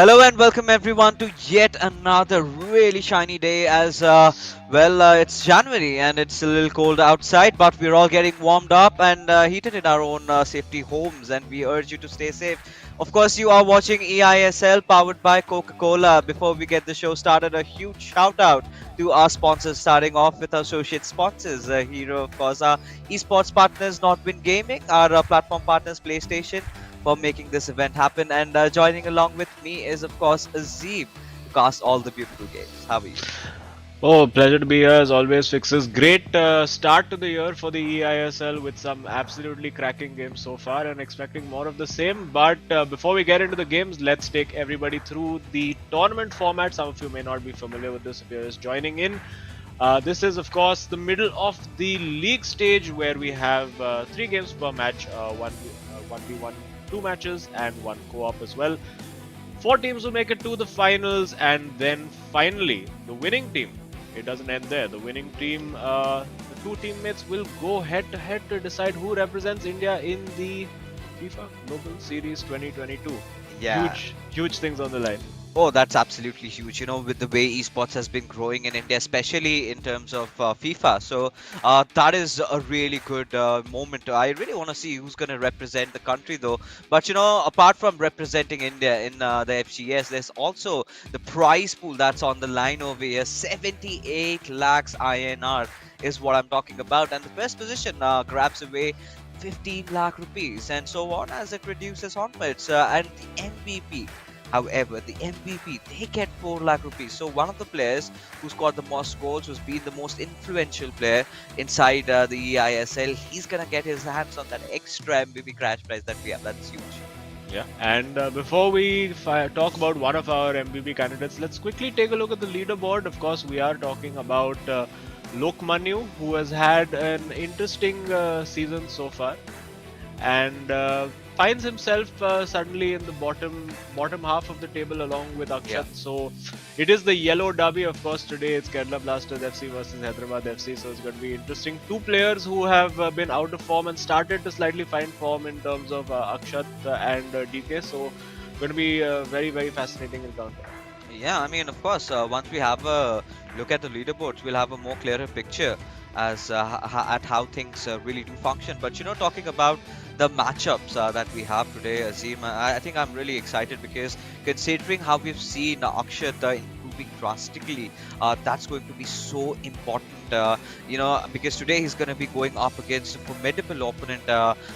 Hello and welcome everyone to yet another really shiny day as it's January and it's a little cold outside, but we're all getting warmed up and heated in our own safety homes, and we urge you to stay safe. Of course, you are watching eISL powered by Coca-Cola. Before we get the show started, a huge shout out to our sponsors, starting off with our associate sponsors. Hero, of course, our esports partners, Nordwind Gaming, our platform partners, PlayStation, for making this event happen. And joining along with me is, of course, Azim, to cast all the beautiful games. How are you? Oh, pleasure to be here as always, Fixes. Great start to the year for the eISL with some absolutely cracking games so far and expecting more of the same. But before we get into the games, let's take everybody through the tournament format. Some of you may not be familiar with this if you're just joining in. This is, of course, the middle of the league stage where we have 3 games per match, 1v1, 2 matches, and 1 co-op as well. 4 teams will make it to the finals, and then finally, the winning team. It doesn't end there. The winning team, the 2 teammates will go head to head to decide who represents India in the FIFA Global Series 2022. Yeah. Huge things on the line. Oh, that's absolutely huge. With the way esports has been growing in India, especially in terms of FIFA. So that is a really good moment. I really want to see who's going to represent the country, though. But apart from representing India in the FGS, there's also the prize pool that's on the line over here. 78 lakhs INR is what I'm talking about, and the first position grabs away 15 lakh rupees, and so on as it reduces onwards. And the MVP. However, the MVP, they get 4 lakh rupees. So one of the players who scored the most goals, who's been the most influential player inside the eISL, he's going to get his hands on that extra MVP crash prize that we have. That's huge. Yeah, and before we talk about one of our MVP candidates, let's quickly take a look at the leaderboard. Of course, we are talking about Lokmanu, who has had an interesting season so far, and finds himself suddenly in the bottom half of the table along with Akshat. Yeah. So it is the yellow derby, of course. Today it's Kerala Blasters FC versus Hyderabad FC, so it's going to be interesting. 2 players who have been out of form and started to slightly find form in terms of Akshat and DK. So going to be a very fascinating encounter. Yeah, I mean, of course, once we have a look at the leaderboards, we'll have a more clearer picture as at how things really do function. But talking about the matchups that we have today, Azim, I think I'm really excited because considering how we've seen Akshat improving drastically, that's going to be so important. Because today he's going to be going up against a formidable opponent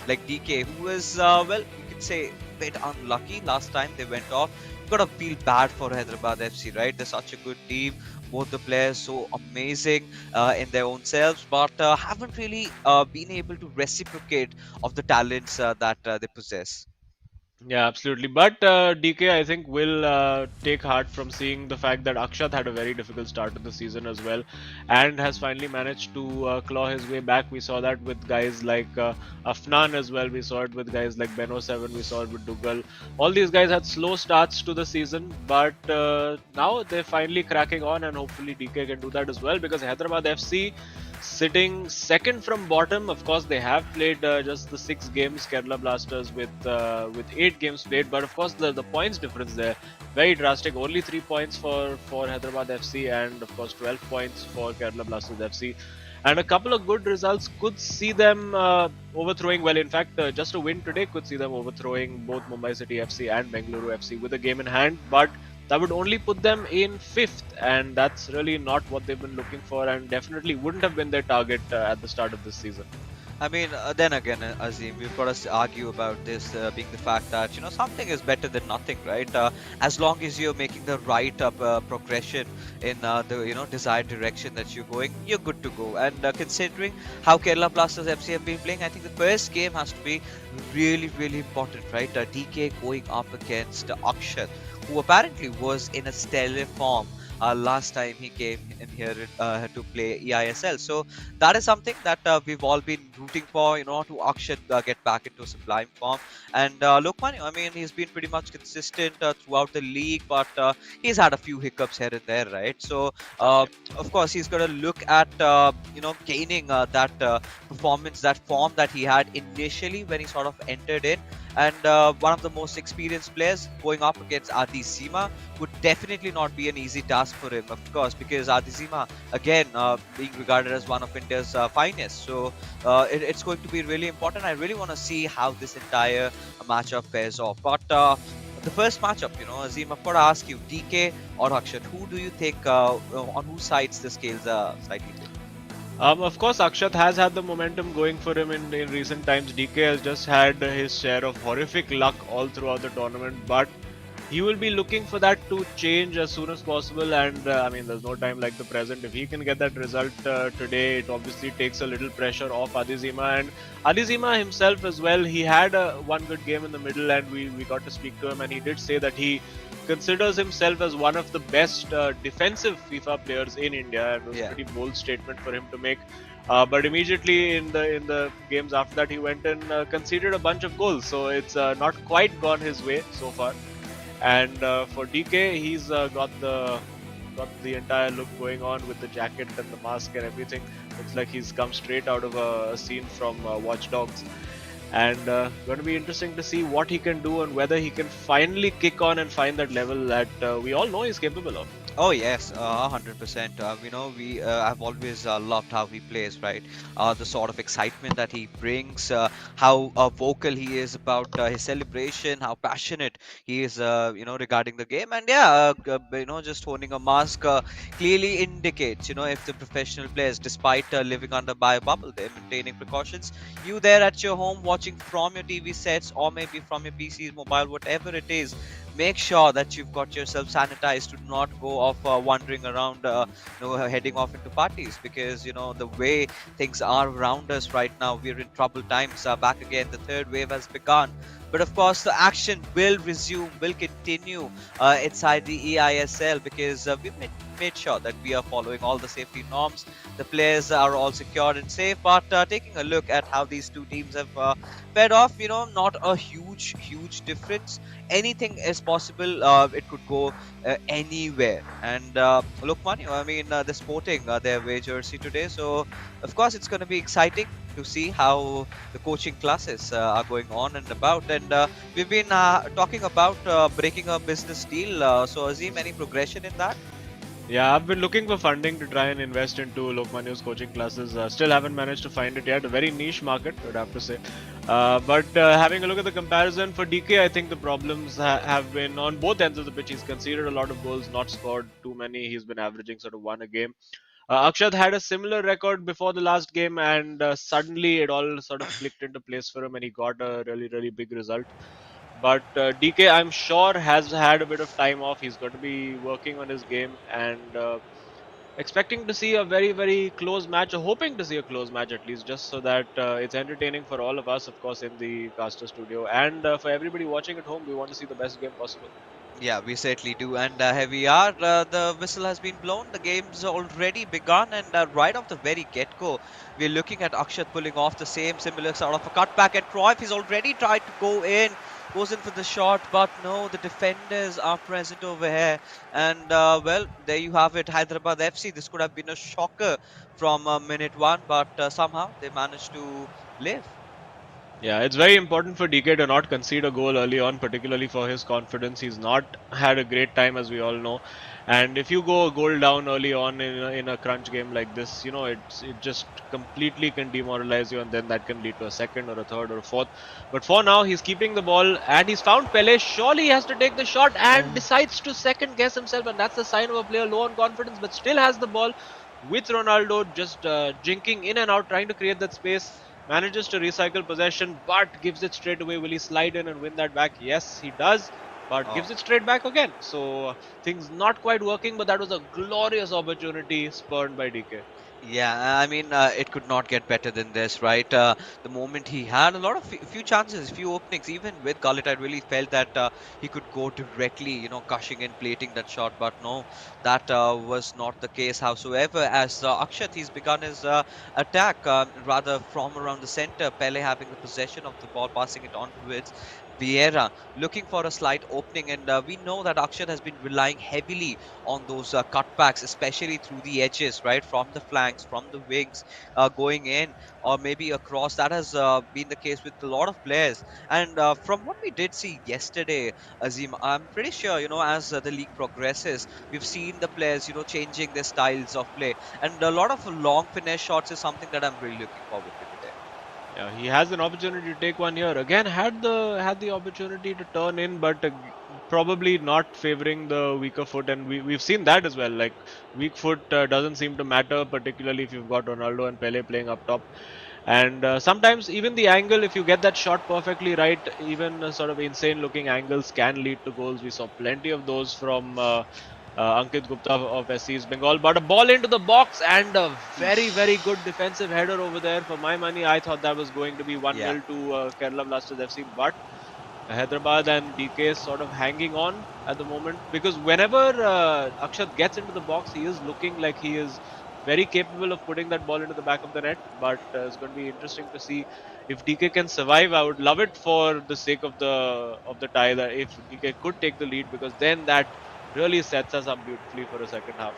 like DK, who was you could say a bit unlucky last time they went off. You gotta feel bad for Hyderabad FC, right? They're such a good team. Both the players so amazing in their own selves, but haven't really been able to reciprocate of the talents that they possess. Yeah, absolutely. But DK, I think, will take heart from seeing the fact that Akshat had a very difficult start to the season as well, and has finally managed to claw his way back. We saw that with guys like Afnan as well. We saw it with guys like Beno7. We saw it with Dougal. All these guys had slow starts to the season, but now they're finally cracking on, and hopefully DK can do that as well, because Hyderabad FC sitting second from bottom. Of course, they have played just the 6 games. Kerala Blasters with 8 games played, but of course the points difference there very drastic. Only 3 points for Hyderabad FC, and of course 12 points for Kerala Blasters FC. And a couple of good results could see them overthrowing. Well, in fact, just a win today could see them overthrowing both Mumbai City FC and Bengaluru FC with a game in hand. But that would only put them in 5th, and that's really not what they've been looking for, and definitely wouldn't have been their target at the start of this season. I mean, then again, Azim, we've got to argue about this being the fact that something is better than nothing, right? As long as you're making the right progression in the desired direction that you're going, you're good to go. And considering how Kerala Blasters FC have been playing, I think the first game has to be really important, right? DK going up against Akshat, who apparently was in a stellar form last time he came in here to play eISL. So that is something that we've all been rooting for, to Akshat get back into sublime form. And Lokmanu, I mean, he's been pretty much consistent throughout the league, but he's had a few hiccups here and there, right? So of course he's going to look at gaining that performance, that form that he had initially when he sort of entered in. and one of the most experienced players going up against Adizima would definitely not be an easy task for him, of course, because Adizima, again, being regarded as one of India's finest. So it's going to be really important. I really want to see how this entire matchup fares off. But the first matchup, Azim, I've got to ask you, DK or Akshat, who do you think on whose sides the scales are slightly tipped? Of course, Akshat has had the momentum going for him in recent times. DK has just had his share of horrific luck all throughout the tournament, but he will be looking for that to change as soon as possible. And I mean, there's no time like the present. If he can get that result today, it obviously takes a little pressure off Adizima. And Adizima himself as well, he had one good game in the middle, and we got to speak to him, and he did say that he considers himself as one of the best defensive FIFA players in India. It was a pretty bold statement for him to make. But immediately in the games after that, he went and conceded a bunch of goals. So it's not quite gone his way so far. And for DK, he's got the entire look going on with the jacket and the mask and everything. Looks like he's come straight out of a scene from Watch Dogs. And going to be interesting to see what he can do and whether he can finally kick on and find that level that we all know he's capable of. Oh yes, 100%. We I've always loved how he plays, right? The sort of excitement that he brings, how vocal he is about his celebration, how passionate he is, regarding the game, and yeah, just holding a mask clearly indicates, if the professional players, despite living under by a bubble, they're maintaining precautions. You there at your home watching from your TV sets or maybe from your PC, mobile, whatever it is, make sure that you've got yourself sanitized to not go off wandering around, heading off into parties, because the way things are around us right now, we're in troubled times. Back again, the third wave has begun. But of course, the action will resume, will continue inside the eISL, because we've made sure that we are following all the safety norms. The players are all secured and safe. But taking a look at how these two teams have fared off, not a huge difference. Anything is possible. It could go anywhere. And look, Manu, I mean, they're sporting their away jersey today, so of course it's going to be exciting to see how the coaching classes are going on and about. And we've been talking about breaking a business deal. So, Azim, any progression in that? Yeah, I've been looking for funding to try and invest into Lokmanyu's coaching classes. Still haven't managed to find it yet. A very niche market, I would have to say. But having a look at the comparison for DK, I think the problems have been on both ends of the pitch. He's conceded a lot of goals, not scored too many. He's been averaging sort of one a game. Akshat had a similar record before the last game, and suddenly it all sort of clicked into place for him, and he got a really big result. But DK, I'm sure, has had a bit of time off. He's going to be working on his game, and expecting to see a very close match, or hoping to see a close match at least, just so that it's entertaining for all of us, of course, in the caster studio, and for everybody watching at home. We want to see the best game possible. Yeah, we certainly do. And here we are. The whistle has been blown. The game's already begun. And right off the very get go, we're looking at Akshat pulling off the same similar sort of a cutback. And Cruyff, he's already tried to go in, goes in for the shot. But no, the defenders are present over here. And well, there you have it. Hyderabad FC. This could have been a shocker from minute one. But somehow they managed to live. Yeah, it's very important for DK to not concede a goal early on, particularly for his confidence. He's not had a great time, as we all know. And if you go a goal down early on in a crunch game like this, it just completely can demoralize you, and then that can lead to a second or a third or a fourth. But for now, he's keeping the ball, and he's found Pele. Surely he has to take the shot, and decides to second guess himself, and that's the sign of a player low on confidence, but still has the ball with Ronaldo just jinking in and out, trying to create that space. Manages to recycle possession, but gives it straight away. Will he slide in and win that back? Yes, he does, but gives it straight back again. So things not quite working, but that was a glorious opportunity spurned by DK. Yeah, I mean, it could not get better than this, right? The moment he had a lot of few chances, few openings, even with Gullit, I really felt that he could go directly, gushing and plating that shot. But no, that was not the case. Howsoever, as Akshat, he's begun his attack rather from around the center. Pele having the possession of the ball, passing it on towards Vieira, looking for a slight opening, and we know that Akshat has been relying heavily on those cutbacks, especially through the edges, right, from the flanks. flanks, from the wings, going in, or maybe across. That has been the case with a lot of players. And from what we did see yesterday, Azim, I'm pretty sure, as the league progresses, we've seen the players, changing their styles of play. And a lot of long finesse shots is something that I'm really looking forward to today. Yeah, he has an opportunity to take one here. Again, had the opportunity to turn in, but probably not favoring the weaker foot, and we've seen that as well. Like weak foot doesn't seem to matter, particularly if you've got Ronaldo and Pele playing up top. And sometimes even the angle, if you get that shot perfectly right, even sort of insane looking angles can lead to goals. We saw plenty of those from Ankit Gupta of SC's Bengal. But a ball into the box and a very, very good defensive header over there. For my money, I thought that was going to be 1 Yeah. 0 to Kerala Blasters FC. But Hyderabad and DK is sort of hanging on at the moment because whenever Akshat gets into the box, he is looking like he is very capable of putting that ball into the back of the net. But it's going to be interesting to see if DK can survive. I would love it for the sake of the tie that if DK could take the lead because then that really sets us up beautifully for a second half.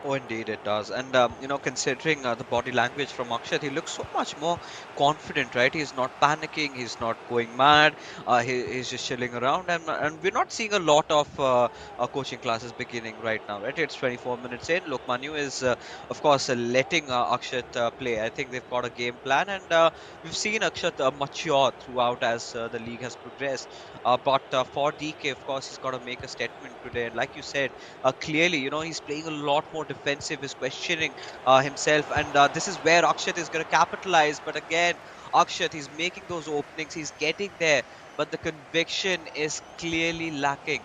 Oh, indeed, it does. And, considering the body language from Akshat, he looks so much more confident, right? He's not panicking, he's not going mad, he's just chilling around. And we're not seeing a lot of coaching classes beginning right now, right? It's 24 minutes in. Look, Manu is, of course, letting Akshat play. I think they've got a game plan, and we've seen Akshat mature throughout as the league has progressed. But for DK, of course, he's got to make a statement today. And like you said, clearly, he's playing a lot more defensive, is questioning himself, and this is where Akshat is going to capitalize. But again, Akshat, he's making those openings, he's getting there, but the conviction is clearly lacking.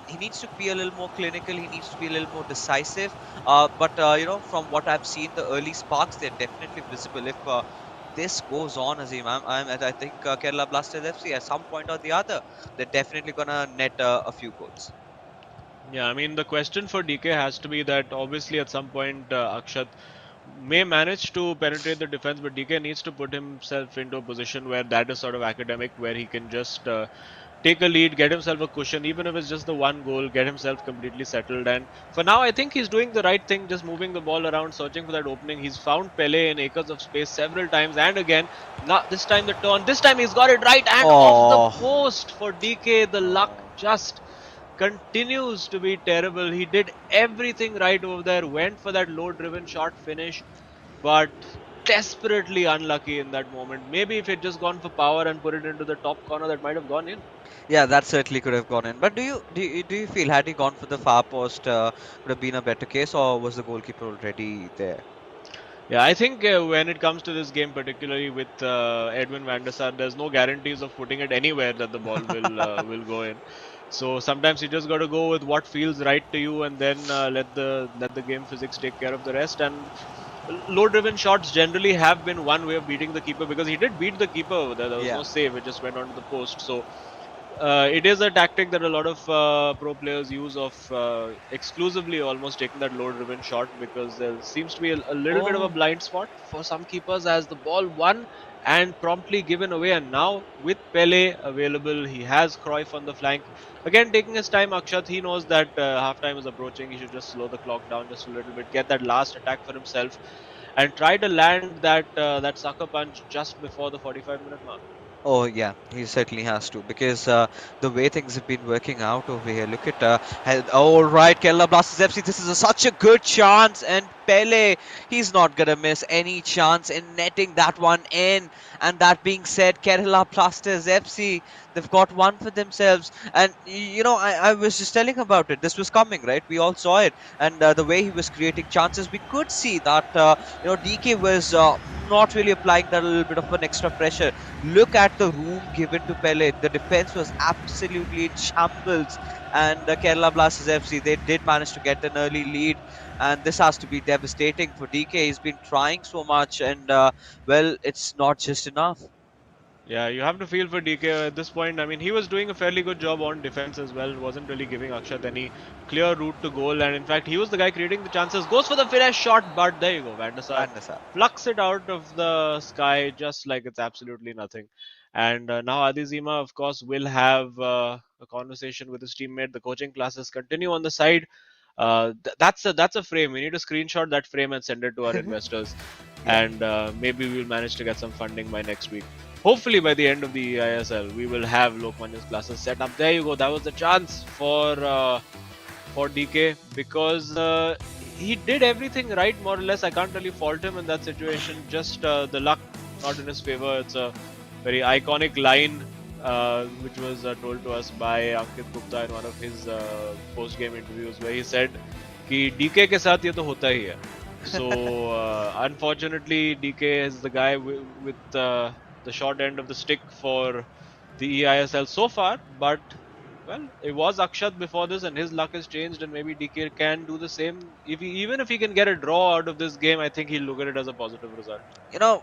He needs to be a little more clinical, he needs to be a little more decisive. But from what I've seen, the early sparks, they're definitely visible. If this goes on, Azim, I think Kerala Blasters FC at some point or the other, they're definitely gonna net a few goals. Yeah, I mean, the question for DK has to be that obviously at some point Akshat may manage to penetrate the defense, but DK needs to put himself into a position where that is sort of academic, where he can just take a lead, get himself a cushion, even if it's just the one goal, get himself completely settled. And for now, I think he's doing the right thing, just moving the ball around, searching for that opening. He's found Pele in acres of space several times, and again, not this time the turn. This time he's got it right and off the Oh, post for DK. The luck no. just continues to be terrible. He did everything right over there, went for that low driven shot finish, but desperately unlucky in that moment. Maybe if he'd just gone for power and put it into the top corner, that might have gone in. Yeah, that certainly could have gone in. But do you feel had he gone for the far post, would have been a better case, or was the goalkeeper already there? Yeah, I think when it comes to this game, particularly with Edwin van der Sar, there's no guarantees of putting it anywhere that the ball will go in. So sometimes you just got to go with what feels right to you, and then let the game physics take care of the rest. And low-driven shots generally have been one way of beating the keeper because he did beat the keeper over there. There was no Yeah. save; it just went onto the post. So it is a tactic that a lot of pro players use of exclusively almost taking that low driven shot because there seems to be a little bit of a Oh, blind spot for some keepers as the ball won and promptly given away. And now with Pele available, he has Cruyff on the flank. Again, taking his time, Akshat, he knows that halftime is approaching. He should just slow the clock down just a little bit, get that last attack for himself, and try to land that sucker punch just before the 45-minute mark. oh yeah, he certainly has to because the way things have been working out over here. Look at all right, Kerala Blasters FC. This is such a good chance, and Pele, he's not gonna miss any chance in netting that one in. And that being said, Kerala Blasters FC, they've got one for themselves. And I was just telling about it. This was coming, right? We all saw it, and the way he was creating chances, we could see that DK was not really applying that little bit of an extra pressure. Look at the room given to Pele. The defense was absolutely in shambles. And Kerala Blasters FC, they did manage to get an early lead. And this has to be devastating for DK. He's been trying so much, and well, it's not just enough. Yeah, you have to feel for DK at this point. I mean, he was doing a fairly good job on defense as well. Wasn't really giving Akshat any clear route to goal. And in fact, he was the guy creating the chances. Goes for the finesse shot, but there you go. Van der Sar Van der Sar. plucks it out of the sky just like it's absolutely nothing. And now Adi Zima, of course, will have a conversation with his teammate. The coaching classes continue on the side. That's a frame. We need to screenshot that frame and send it to our investors, Yeah. and maybe we'll manage to get some funding by next week. Hopefully, by the end of the eISL, we will have Lokmanya's classes set up. There you go. That was the chance for DK, because he did everything right, more or less. I can't really fault him in that situation. Just the luck not in his favor. It's a very iconic line which was told to us by Ankit Gupta in one of his post-game interviews, where he said कि DK के साथ ये तो होता ही है. So unfortunately, DK is the guy with the short end of the stick for the eISL so far. But well, it was Akshat before this, and his luck has changed, and maybe DK can do the same. Even if he can get a draw out of this game, I think he'll look at it as a positive result.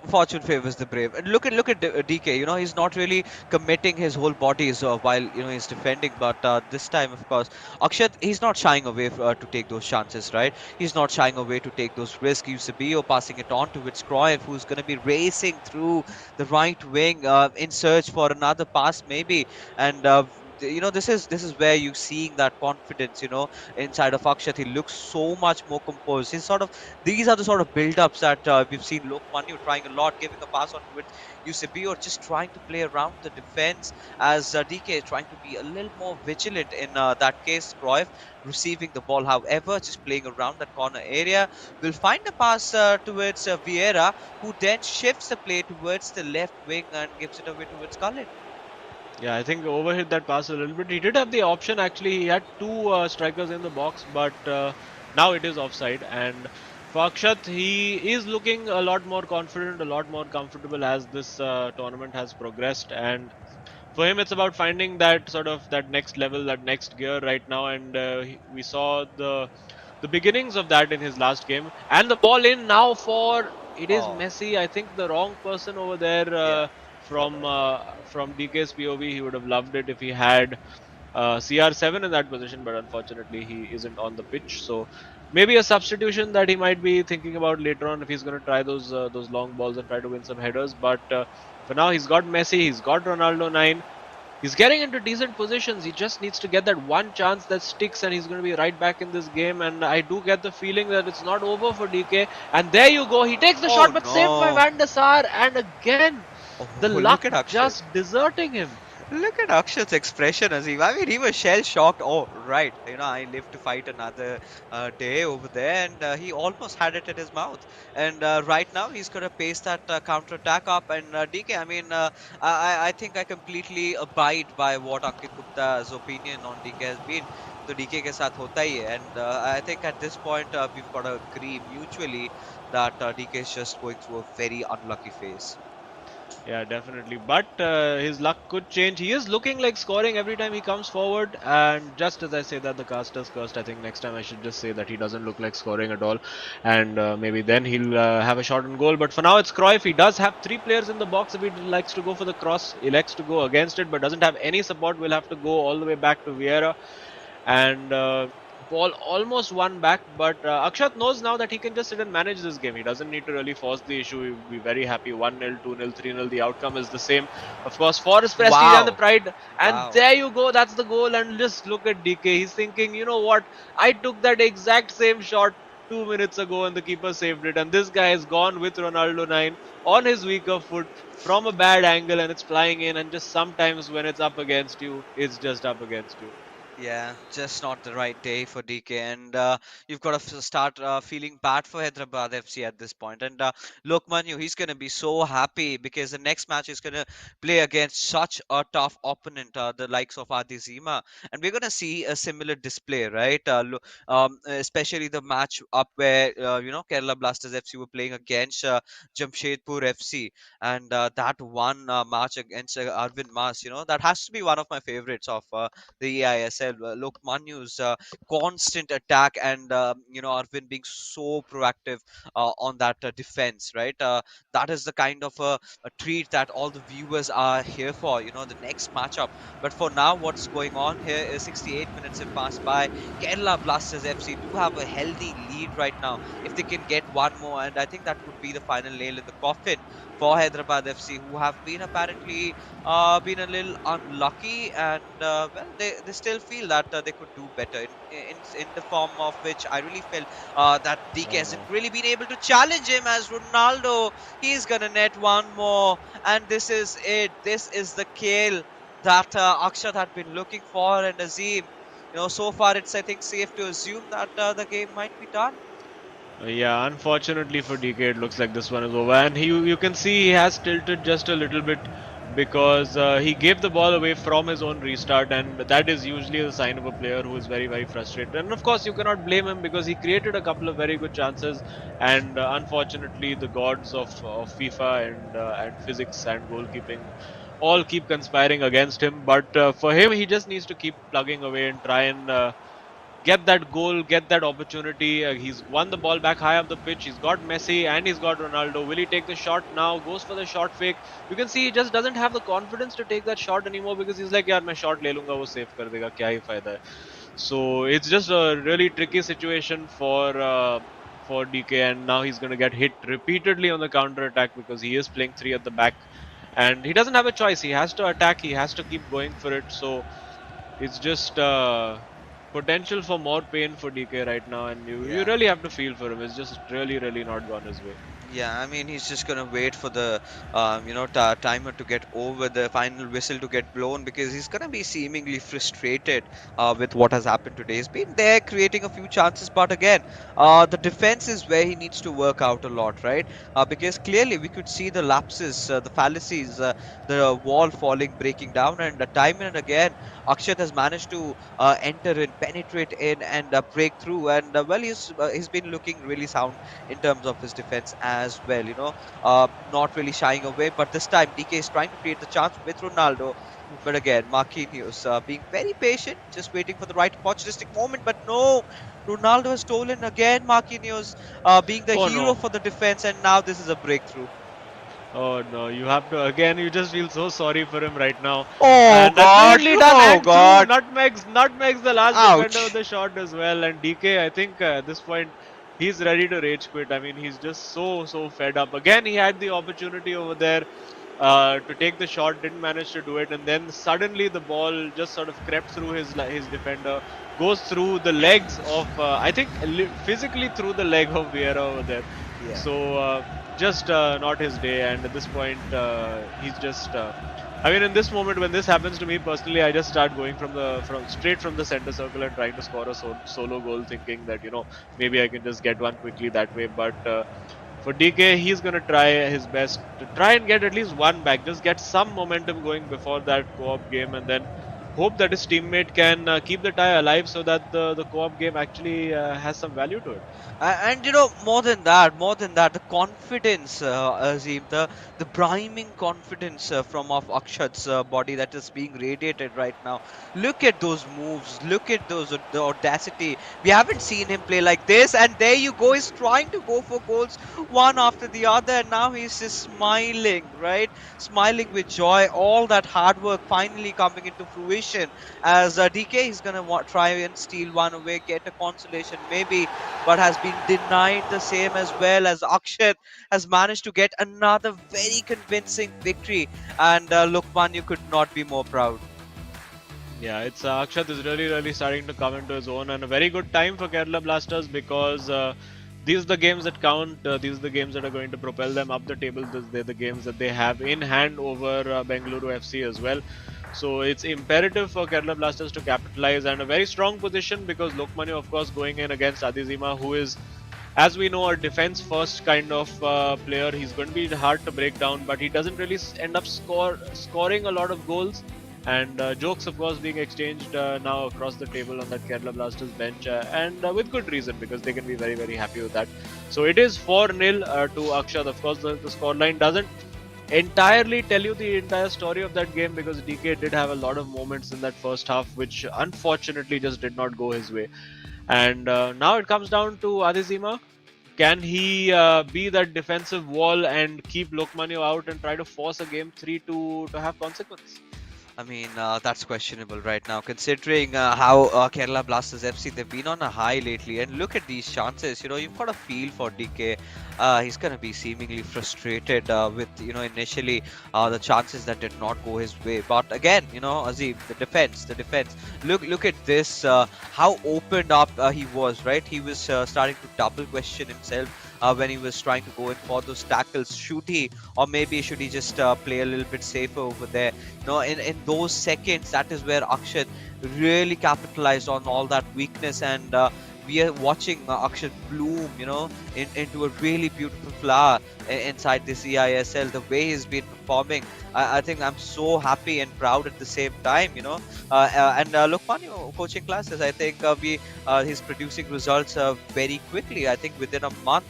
Fortune favors the brave. And look at DK. He's not really committing his whole bodies while he's defending. But this time, of course, Akshat, he's not shying away to take those chances, right? He's not shying away to take those risks. Eusebio passing it on to Cruyff, who's going to be racing through the right wing in search for another pass, maybe. And this is where you're seeing that confidence. Inside of Akshat, he looks so much more composed. These are the sort of build-ups that we've seen Lokmanyu trying a lot, giving a pass on towards UCB, or just trying to play around the defense, as DK is trying to be a little more vigilant in that case. Cruyff receiving the ball, however, just playing around that corner area. Will find a pass towards Vieira, who then shifts the play towards the left wing and gives it away towards Cullen. Yeah, I think overhit that pass a little bit. He did have the option actually. He had two strikers in the box, but now it is offside. And for Akshat, he is looking a lot more confident, a lot more comfortable as this tournament has progressed. And for him, it's about finding that sort of that next level, that next gear right now. And we saw the beginnings of that in his last game. And the ball in now for it is Oh, Messi. I think the wrong person over there yeah, from probably. DK's POV. He would have loved it if he had CR7 in that position, but unfortunately he isn't on the pitch. So maybe a substitution that he might be thinking about later on if he's going to try those long balls and try to win some headers. But for now, he's got Messi, he's got Ronaldo 9. He's getting into decent positions. He just needs to get that one chance that sticks, and he's going to be right back in this game. And I do get the feeling that it's not over for DK. And there you go. He takes the Oh shot, but saved by no! Van der Sar. And again, the Oh, luck look at Akshat. just deserting him. Look at Akshat's expression, Azim. I mean, he was shell shocked. Oh, right. I live to fight another day over there, and he almost had it in his mouth. And right now, he's going to pace that counter attack up. And DK, I mean, I think I completely abide by what Ankit Gupta's opinion on DK has been. So DK के साथ होता ही है, and I think at this point we've got to agree mutually that DK is just going through a very unlucky phase. Yeah, definitely. But his luck could change. He is looking like scoring every time he comes forward. And just as I say that the caster's cursed, I think next time I should just say that he doesn't look like scoring at all. And maybe then he'll have a shot on goal. But for now, it's Cruyff. He does have three players in the box. If he likes to go for the cross, he likes to go against it, but doesn't have any support. We'll have to go all the way back to Vieira. And ball almost won back, but Akshat knows now that he can just sit and manage this game. He doesn't need to really force the issue. He'll be very happy. 1-0, 2-0, 3-0. The outcome is the same. Of course, for his prestige and the Wow! pride. And Wow! there you go. That's the goal. And just look at DK. He's thinking, you know what? I took that exact same shot 2 minutes ago and the keeper saved it. And this guy has gone with Ronaldo 9 on his weaker foot from a bad angle, and it's flying in. And just sometimes when it's up against you, it's just up against you. Yeah, just not the right day for DK, and you've got to start feeling bad for Hyderabad FC at this point. And Lokmanyu, he's going to be so happy because the next match is going to play against such a tough opponent, the likes of Adizima, and we're going to see a similar display, right? Especially the match up where Kerala Blasters FC were playing against Jamshedpur FC, and that one match against Arvind Mas, that has to be one of my favorites of the eISL. Lokmanyu's constant attack, and Arvind being so proactive on that defense, right? That is the kind of a treat that all the viewers are here for. The next matchup. But for now, what's going on here is 68 minutes have passed by. Kerala Blasters FC do have a healthy lead right now. If they can get one more, and I think that would be the final nail in the coffin for Hyderabad FC, who have been apparently been a little unlucky, and well, they still feel that they could do better in the form of which I really felt that DK Oh no. hasn't really been able to challenge him as Ronaldo. He's gonna net one more, and this is it. This is the kill that Akshat had been looking for, and Azim. So far it's, I think, safe to assume that the game might be done. Yeah, unfortunately for DK, it looks like this one is over, and you can see he has tilted just a little bit because he gave the ball away from his own restart, and that is usually a sign of a player who is very frustrated. And of course, you cannot blame him because he created a couple of very good chances, and unfortunately, the gods of FIFA and physics and goalkeeping all keep conspiring against him. But for him, he just needs to keep plugging away and try and get that goal, get that opportunity. He's won the ball back high up the pitch. He's got Messi and he's got Ronaldo. Will he take the shot now? Goes for the shot fake. You can see he just doesn't have the confidence to take that shot anymore because he's like, यार मैं shot ले लूंगा वो save कर देगा क्या ही फायदा है. So it's just a really tricky situation for DK, and now he's going to get hit repeatedly on the counter attack because he is playing three at the back, and he doesn't have a choice. He has to attack. He has to keep going for it. So it's just potential for more pain for DK right now, and you Yeah. really have to feel for him. It's just really not gone his way. Yeah, I mean, he's just gonna wait for the timer to get over, the final whistle to get blown, because he's gonna be seemingly frustrated with what has happened today. He's been there creating a few chances, but again, the defense is where he needs to work out a lot, right? Because clearly we could see the lapses, the fallacies, the wall falling, breaking down, and time and again, Akshat has managed to enter in, penetrate in, and break through, and well, he's been looking really sound in terms of his defense as well. Not really shying away, but this time DK is trying to create the chance with Ronaldo. But again, Marquinhos being very patient, just waiting for the right opportunistic moment. But no, Ronaldo has stolen again. Marquinhos being the Oh hero no. for the defense, and now this is a breakthrough. Oh no, you have to again. You just feel so sorry for him right now, Oh and God! beautifully done Oh and through. God! Nutmegs the last defender of Ouch! the shot as well. And DK, I think at this point he's ready to rage quit. I mean, he's just so fed up. Again, he had the opportunity over there to take the shot, didn't manage to do it, and then suddenly the ball just sort of crept through his defender, goes through the legs of I think physically through the leg of Vieira over there. Yeah. So just not his day, and at this point he's just. I mean, in this moment when this happens to me personally, I just start going from straight from the center circle and trying to score a solo goal, thinking that maybe I can just get one quickly that way. But for DK, he's gonna try his best to try and get at least one back, just get some momentum going before that co-op game, and then hope that his teammate can keep the tie alive so that the co-op game actually has some value to it. And more than that, the confidence, Azim, the priming confidence from of Akshat's body that is being radiated right now. Look at those moves. Look at the audacity. We haven't seen him play like this. And there you go. He's trying to go for goals one after the other, and now he's just smiling, right? Smiling with joy. All that hard work finally coming into fruition. As DK is gonna try and steal one away, get a consolation maybe, but has been denied the same, as well as Akshat has managed to get another very convincing victory. And Lukman, you could not be more proud. Yeah, it's Akshat is really starting to come into his own, and a very good time for Kerala Blasters because these are the games that count. These are the games that are going to propel them up the table. They're the games that they have in hand over Bengaluru FC as well. So it's imperative for Kerala Blasters to capitalize, and a very strong position because Lokmanya, of course, going in against Adizima, who is, as we know, a defense first kind of player. He's going to be hard to break down, but he doesn't really end up scoring a lot of goals. And jokes, of course, being exchanged now across the table on that Kerala Blasters bench, and with good reason because they can be very happy with that. So it is 4-0 to Akshat. Of course, the scoreline doesn't entirely tell you the entire story of that game because DK did have a lot of moments in that first half which unfortunately just did not go his way. And now it comes down to Adizima. Can he be that defensive wall and keep Lokmanyo out and try to force a game 3 to have consequence? I mean, that's questionable right now, considering how Kerala Blasters FC, they've been on a high lately. And look at these chances. You've got a feel for DK. He's going to be seemingly frustrated with, initially the chances that did not go his way. But again, Azim, the defense. Look at this. How opened up he was, right? He was starting to double question himself. When he was trying to go in for those tackles, should he, or maybe should he just play a little bit safer over there? In those seconds, that is where Akshat really capitalized on all that weakness, and we are watching Akshat bloom, into a really beautiful flower inside this eISL. The way he's been performing, I think I'm so happy and proud at the same time, and Lokman, coaching classes, I think he's producing results very quickly. I think within a month.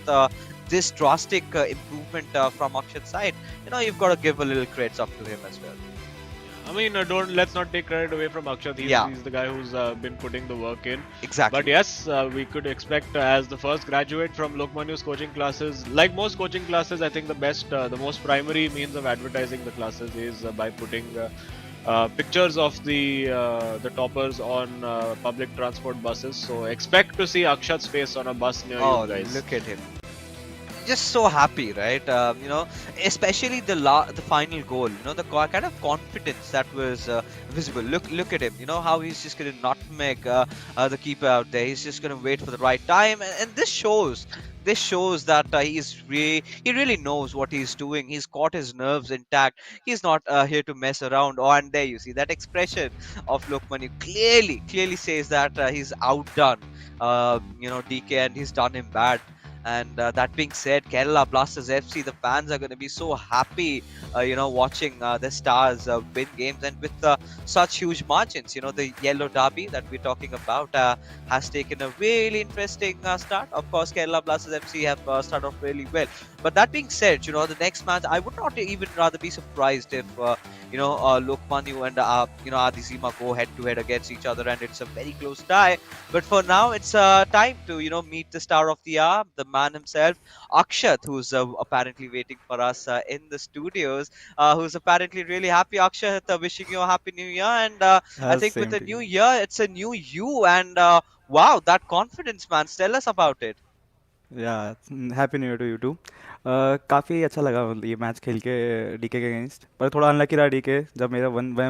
This drastic improvement from Akshat's side, you've got to give a little credits up to him as well. I mean, let's not take credit away from Akshat. Yeah, He's the guy who's been putting the work in. exactly. But yes, we could expect as the first graduate from Lokmanyu's coaching classes, like most coaching classes, I think the most primary means of advertising the classes is by putting pictures of the toppers on public transport buses. So expect to see Akshat's face on a bus near Oh, you guys. look at him. Just so happy, right? Especially the final goal. The kind of confidence that was visible. Look at him. How he's just gonna nutmeg the keeper out there. He's just gonna wait for the right time, and this shows. This shows that he really knows what he's doing. He's got his nerves intact. He's not here to mess around. Oh, and there you see that expression of Lokman. Clearly says that he's outdone, DK, and he's done him bad. And that being said, Kerala Blasters FC, the fans are going to be so happy, watching the Stars win games, and with such huge margins. The Yellow Derby that we're talking about has taken a really interesting start. Of course, Kerala Blasters FC have started off really well. But that being said, the next match, I would not even rather be surprised if, Lokmanyu and, Adizima go head to head against each other, and it's a very close tie. But for now, it's time to, meet the star of the hour, the man himself, Akshat, who's apparently waiting for us in the studios, who's apparently really happy. Akshat, wishing you a happy new year. And I think with Same the to new you. year, it's a new you. And wow, that confidence, man. Tell us about it. या happy new year to you too काफ़ी अच्छा लगा मतलब ये match खेल के DK के against पर थोड़ा अनलकी रहा डीके जब मेरा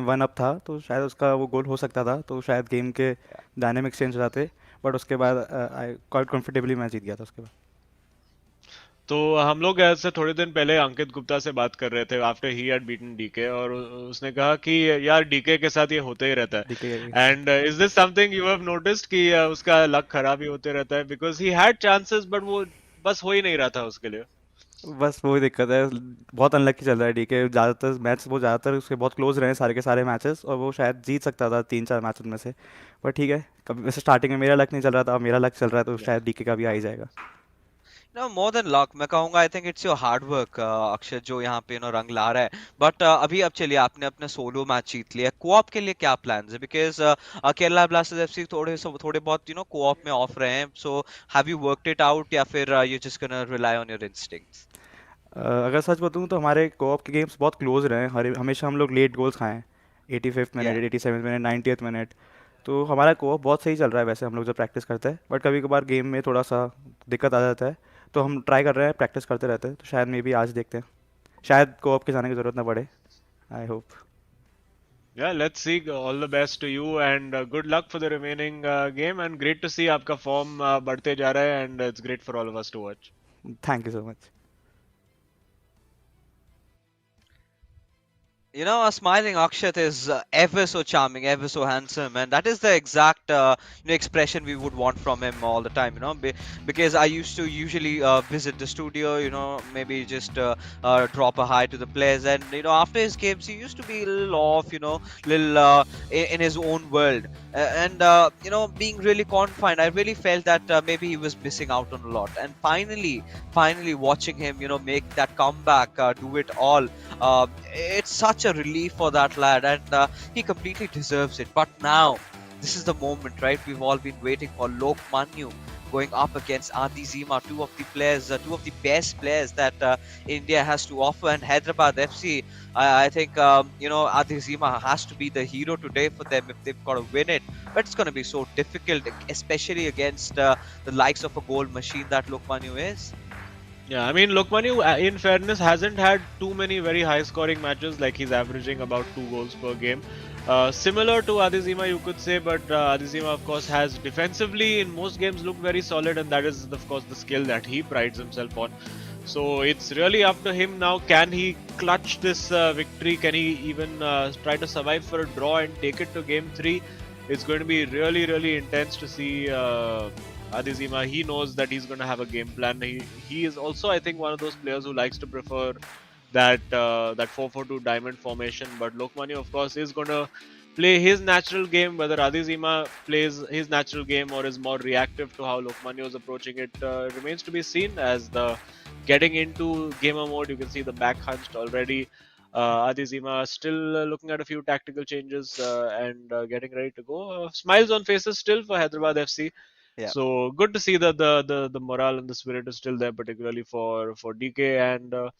वन अप था तो शायद उसका वो गोल हो सकता था तो शायद गेम के डायनेमिक्स चेंज हो जाते बट उसके बाद आई क्वाइट कंफर्टेबली मैच जीत गया था उसके बाद तो हम लोग ऐसे थोड़े दिन पहले अंकित गुप्ता से बात कर रहे थे after he had beaten DK और उसने कहा कि यार डीके के साथ ये होते ही रहता डीके है and is this something you have noticed कि उसका लक खराब ही होते रहता है because he had chances but वो बस हो ही नहीं रहा था उसके लिए बस वही दिक्कत है बहुत अनलकी चल रहा है डीके ज़्यादातर मैच वो ज़्यादातर उसके बहुत क्लोज रहे हैं सारे के सारे मैचेस और वो शायद जीत सकता था 3-4 मैच में से पर ठीक है कभी वैसे स्टार्टिंग में मेरा लक नहीं चल रहा था अब मेरा लक चल रहा है तो शायद डीके का भी आ ही जाएगा मोर देन लक मैं कहूंगा I think it's your hard work Akshay जो यहाँ पे रंग ला रहा है बट अभी अब चलिए आपने अपना सोलो मैच जीत लिया कोऑप के लिए क्या प्लान्स है बिकॉज केरला ब्लास्टर्स एफसी थोड़े बहुत कोऑप में ऑफ रहे हैं so have you worked it out या फिर you just gonna rely on your instincts अगर सच बताऊँ तो हमारे कोऑप के गेम्स बहुत क्लोज रहे हैं हमेशा हम लोग लेट गोल्स खाए हैं 85th या minute 87th minute 90th minute तो हमारा कोऑप बहुत सही चल रहा है वैसे हम लोग जब प्रैक्टिस करते हैं बट कभी कभार गेम में थोड़ा सा दिक्कत आ जाता है तो हम ट्राई कर रहे हैं प्रैक्टिस करते रहते हैं तो शायद मे भी आज देखते हैं शायद कोऑप के जाने की ज़रूरत ना पड़े I hope Yeah, let's see. All the best to you and good luck for the remaining game and great to see आपका form बढ़ते जा रहा है and it's great for all of us to watch. Thank you so much A smiling Akshat is ever so charming, ever so handsome, and that is the exact expression we would want from him all the time. Because I used to usually visit the studio, maybe just drop a hi to the players, and after his games he used to be a little off, little in his own world, and being really confined. I really felt that maybe he was missing out on a lot, and finally watching him, make that comeback, do it all. It's such a relief for that lad, and he completely deserves it. But now, this is the moment, right? We've all been waiting for Lok Manyu going up against Adi Zima, two of the best players that India has to offer, and Hyderabad FC. I think Adi Zima has to be the hero today for them if they've got to win it. But it's going to be so difficult, especially against the likes of a goal machine that Lokmanu is. Yeah, I mean, Lokmanu, in fairness, hasn't had too many very high scoring matches. Like he's averaging about 2 goals per game. Similar to Adizima, you could say, but Adizima, of course, has defensively in most games looked very solid, and that is, of course, the skill that he prides himself on. So it's really up to him now. Can he clutch this victory? Can he even try to survive for a draw and take it to game 3? It's going to be really, really intense to see Adizima. He knows that he's going to have a game plan. He is also, I think, one of those players who likes to prefer that 4-4-2 diamond formation. But Lokmanya, of course, is going to play his natural game. Whether Adizima plays his natural game or is more reactive to how Lokmanya is approaching it remains to be seen. As the getting into gamer mode, you can see the back hunched already. Adizima still looking at a few tactical changes and getting ready to go. Smiles on faces still for Hyderabad FC. Yeah. So good to see that the morale and the spirit is still there, particularly for DK, and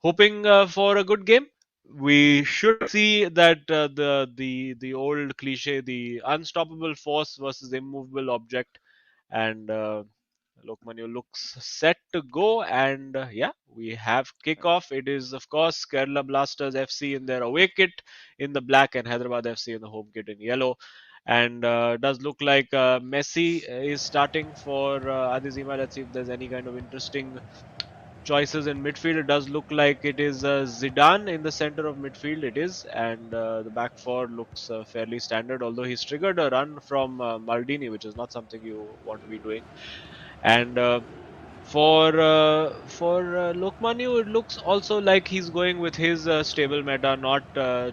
hoping for a good game. We should see that the old cliche, the unstoppable force versus immovable object, and Lokmanya looks set to go. And yeah, we have kickoff. It is of course Kerala Blasters FC in their away kit in the black and Hyderabad FC in the home kit in yellow. And does look like Messi is starting for Adizima. Let's see if there's any kind of interesting choices in midfield. It does look like it is Zidane in the center of midfield. It is, and the back four looks fairly standard. Although he's triggered a run from Maldini, which is not something you want to be doing. And for Lokmanu, it looks also like he's going with his stable meta, not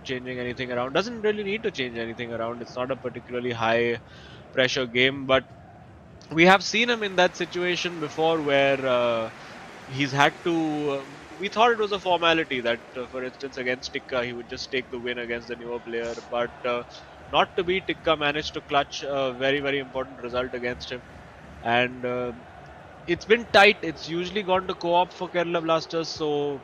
changing anything around. Doesn't really need to change anything around. It's not a particularly high pressure game, but we have seen him in that situation before where he's had to. We thought it was a formality that, for instance, against Tikka, he would just take the win against the newer player, but not to be. Tikka managed to clutch a very, very important result against him. And it's been tight. It's usually gone to co-op for Kerala Blasters, so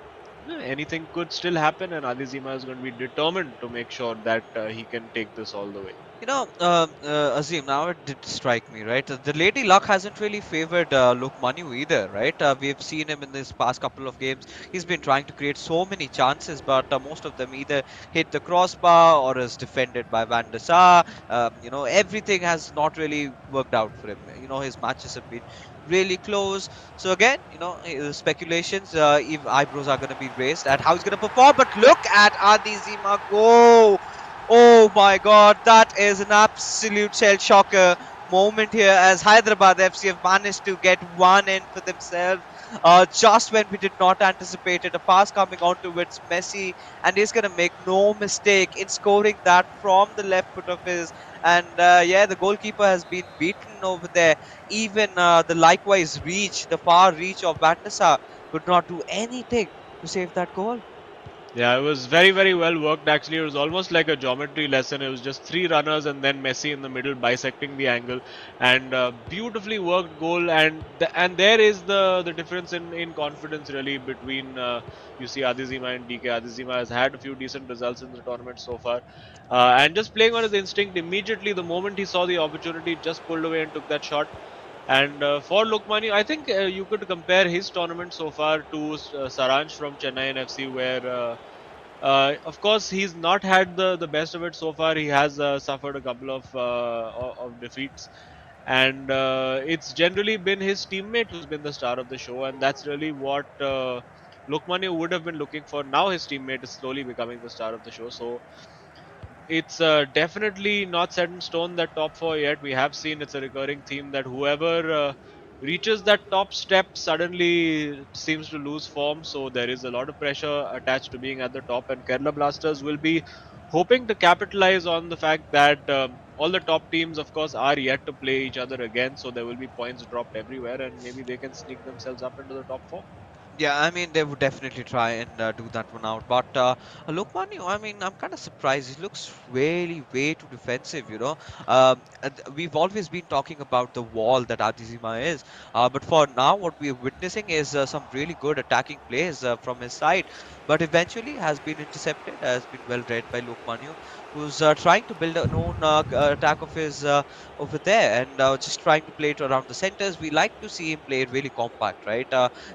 anything could still happen, and Adizima is going to be determined to make sure that he can take this all the way. Azim, now it did strike me, right? The Lady Luck hasn't really favored Lokmanu either, right? We've seen him in this past couple of games. He's been trying to create so many chances, but most of them either hit the crossbar or is defended by Van der Sar. Everything has not really worked out for him. His matches have been really close. So again, speculations, if eyebrows are going to be raised at how he's going to perform. But look at Adi Zima go! Oh my god, that is an absolute shell shocker moment here as Hyderabad FC have managed to get one in for themselves. Just when we did not anticipate it, a pass coming on towards Messi, and he's going to make no mistake in scoring that from the left foot of his. And yeah, the goalkeeper has been beaten over there. Even the far reach of Bandasa could not do anything to save that goal. Yeah, it was very, very well worked actually. It was almost like a geometry lesson. It was just three runners and then Messi in the middle bisecting the angle, and beautifully worked goal. And there is the difference in confidence really between you see Adizima and DK. Adizima has had a few decent results in the tournament so far, and just playing on his instinct immediately. The moment he saw the opportunity, just pulled away and took that shot. And for Lokmani, I think you could compare his tournament so far to Saransh from Chennai and FC, where of course he's not had the best of it so far. He has suffered a couple of defeats, and it's generally been his teammate who's been the star of the show, and that's really what Lokmani would have been looking for. Now his teammate is slowly becoming the star of the show, so it's definitely not set in stone that top four yet. We have seen it's a recurring theme that whoever reaches that top step suddenly seems to lose form. So there is a lot of pressure attached to being at the top, and Kerala Blasters will be hoping to capitalize on the fact that all the top teams, of course, are yet to play each other again. So there will be points dropped everywhere, and maybe they can sneak themselves up into the top four. Yeah, I mean, they would definitely try and do that one out. But Lokman, I mean, I'm kind of surprised. He looks really way too defensive, you know. We've always been talking about the wall that Adizima is. But for now, what we're witnessing is some really good attacking plays from his side. But eventually has been intercepted, has been well read by Lokmanu, who's trying to build a known attack of his over there and just trying to play it around the centers. We like to see him play really compact, right?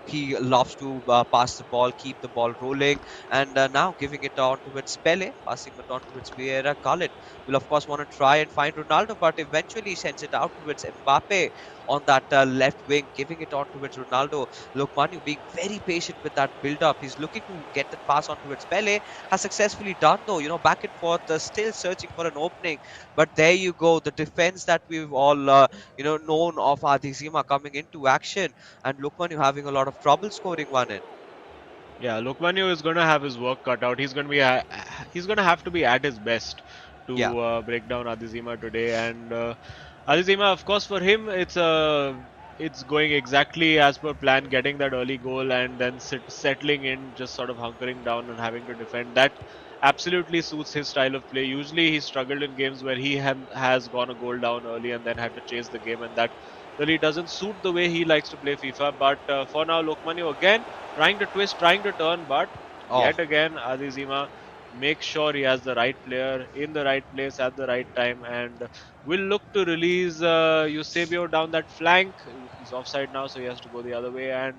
He loves to pass the ball, keep the ball rolling, and now giving it on towards Pele, passing it on towards Vieira. Khalid will, of course, want to try and find Ronaldo, but eventually sends it out towards Mbappe on that left wing, giving it on towards Ronaldo. Look, Manu being very patient with that build up. He's looking to get that pass on towards Pele. Has successfully done, though, back and forth, still searching for an opening. But there you go, the defense that we've all, known of Adizima coming into action, and Lukman, you're having a lot of trouble scoring one in. Yeah, Lokmanio is going to have his work cut out. He's going to have to be at his best Yeah, to break down Adizima today. And Adizima, of course, for him, it's going exactly as per plan, getting that early goal and then settling in, just sort of hunkering down and having to defend. That absolutely suits his style of play. Usually, he struggled in games where he has gone a goal down early and then had to chase the game, and that really doesn't suit the way he likes to play FIFA. But for now, Lokmanio again trying to twist, trying to turn, but oh, yet again, Adizima makes sure he has the right player in the right place at the right time and will look to release Eusebio down that flank. He's offside now, so he has to go the other way. And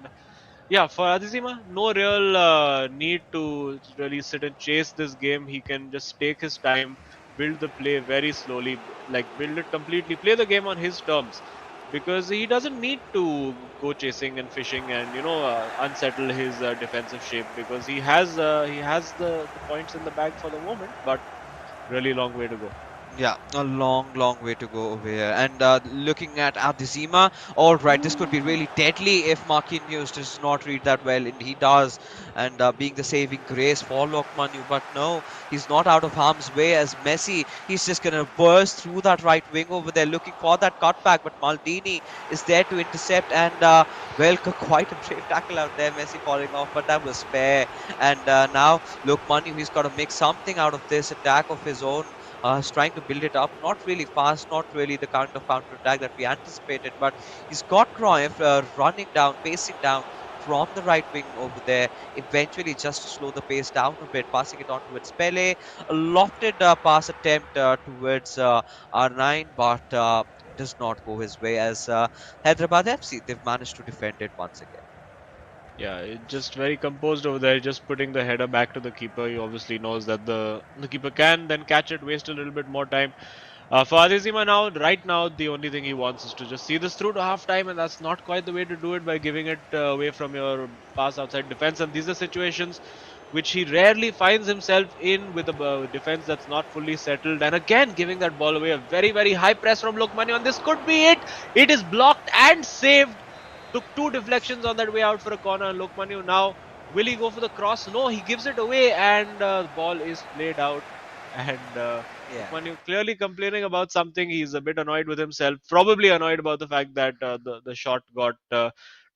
yeah, for Adizima, no real need to really sit and chase this game. He can just take his time, build the play very slowly, like build it completely, play the game on his terms, because he doesn't need to go chasing and fishing and unsettle his defensive shape, because he has the points in the bag for the moment, but really long way to go. yeah, a long, long way to go over here. And looking at Adizima, all right, this could be really deadly if Marquinhos does not read that well, and he does. And being the saving grace for Lokmanu, but no, he's not out of harm's way as Messi. He's just gonna burst through that right wing over there, looking for that cutback. But Maldini is there to intercept, and well, quite a brave tackle out there. Messi falling off, but that was fair. And now Lokmanu, he's got to make something out of this attack of his own. He's trying to build it up, not really fast, not really the kind of counter attack that we anticipated, but he's got Cruyff running down, pacing down from the right wing over there, eventually just to slow the pace down a bit, passing it on towards Pele. A lofted pass attempt towards R9, but does not go his way as Hyderabad FC, they've managed to defend it once again. Yeah, just very composed over there, just putting the header back to the keeper. He obviously knows that the keeper can then catch it, waste a little bit more time. For Adezima now, right now, the only thing he wants is to just see this through to half time, and that's not quite the way to do it by giving it away from your pass outside defense. And these are situations which he rarely finds himself in, with a defense that's not fully settled. And again, giving that ball away, a very, very high press from Lokmani, and this could be it. It is blocked and saved. Took two deflections on that way out for a corner. And Lokmanu now, will he go for the cross? No, he gives it away, and the ball is played out. And Yeah. Lokmanu clearly complaining about something. He's a bit annoyed with himself. Probably annoyed about the fact that the shot got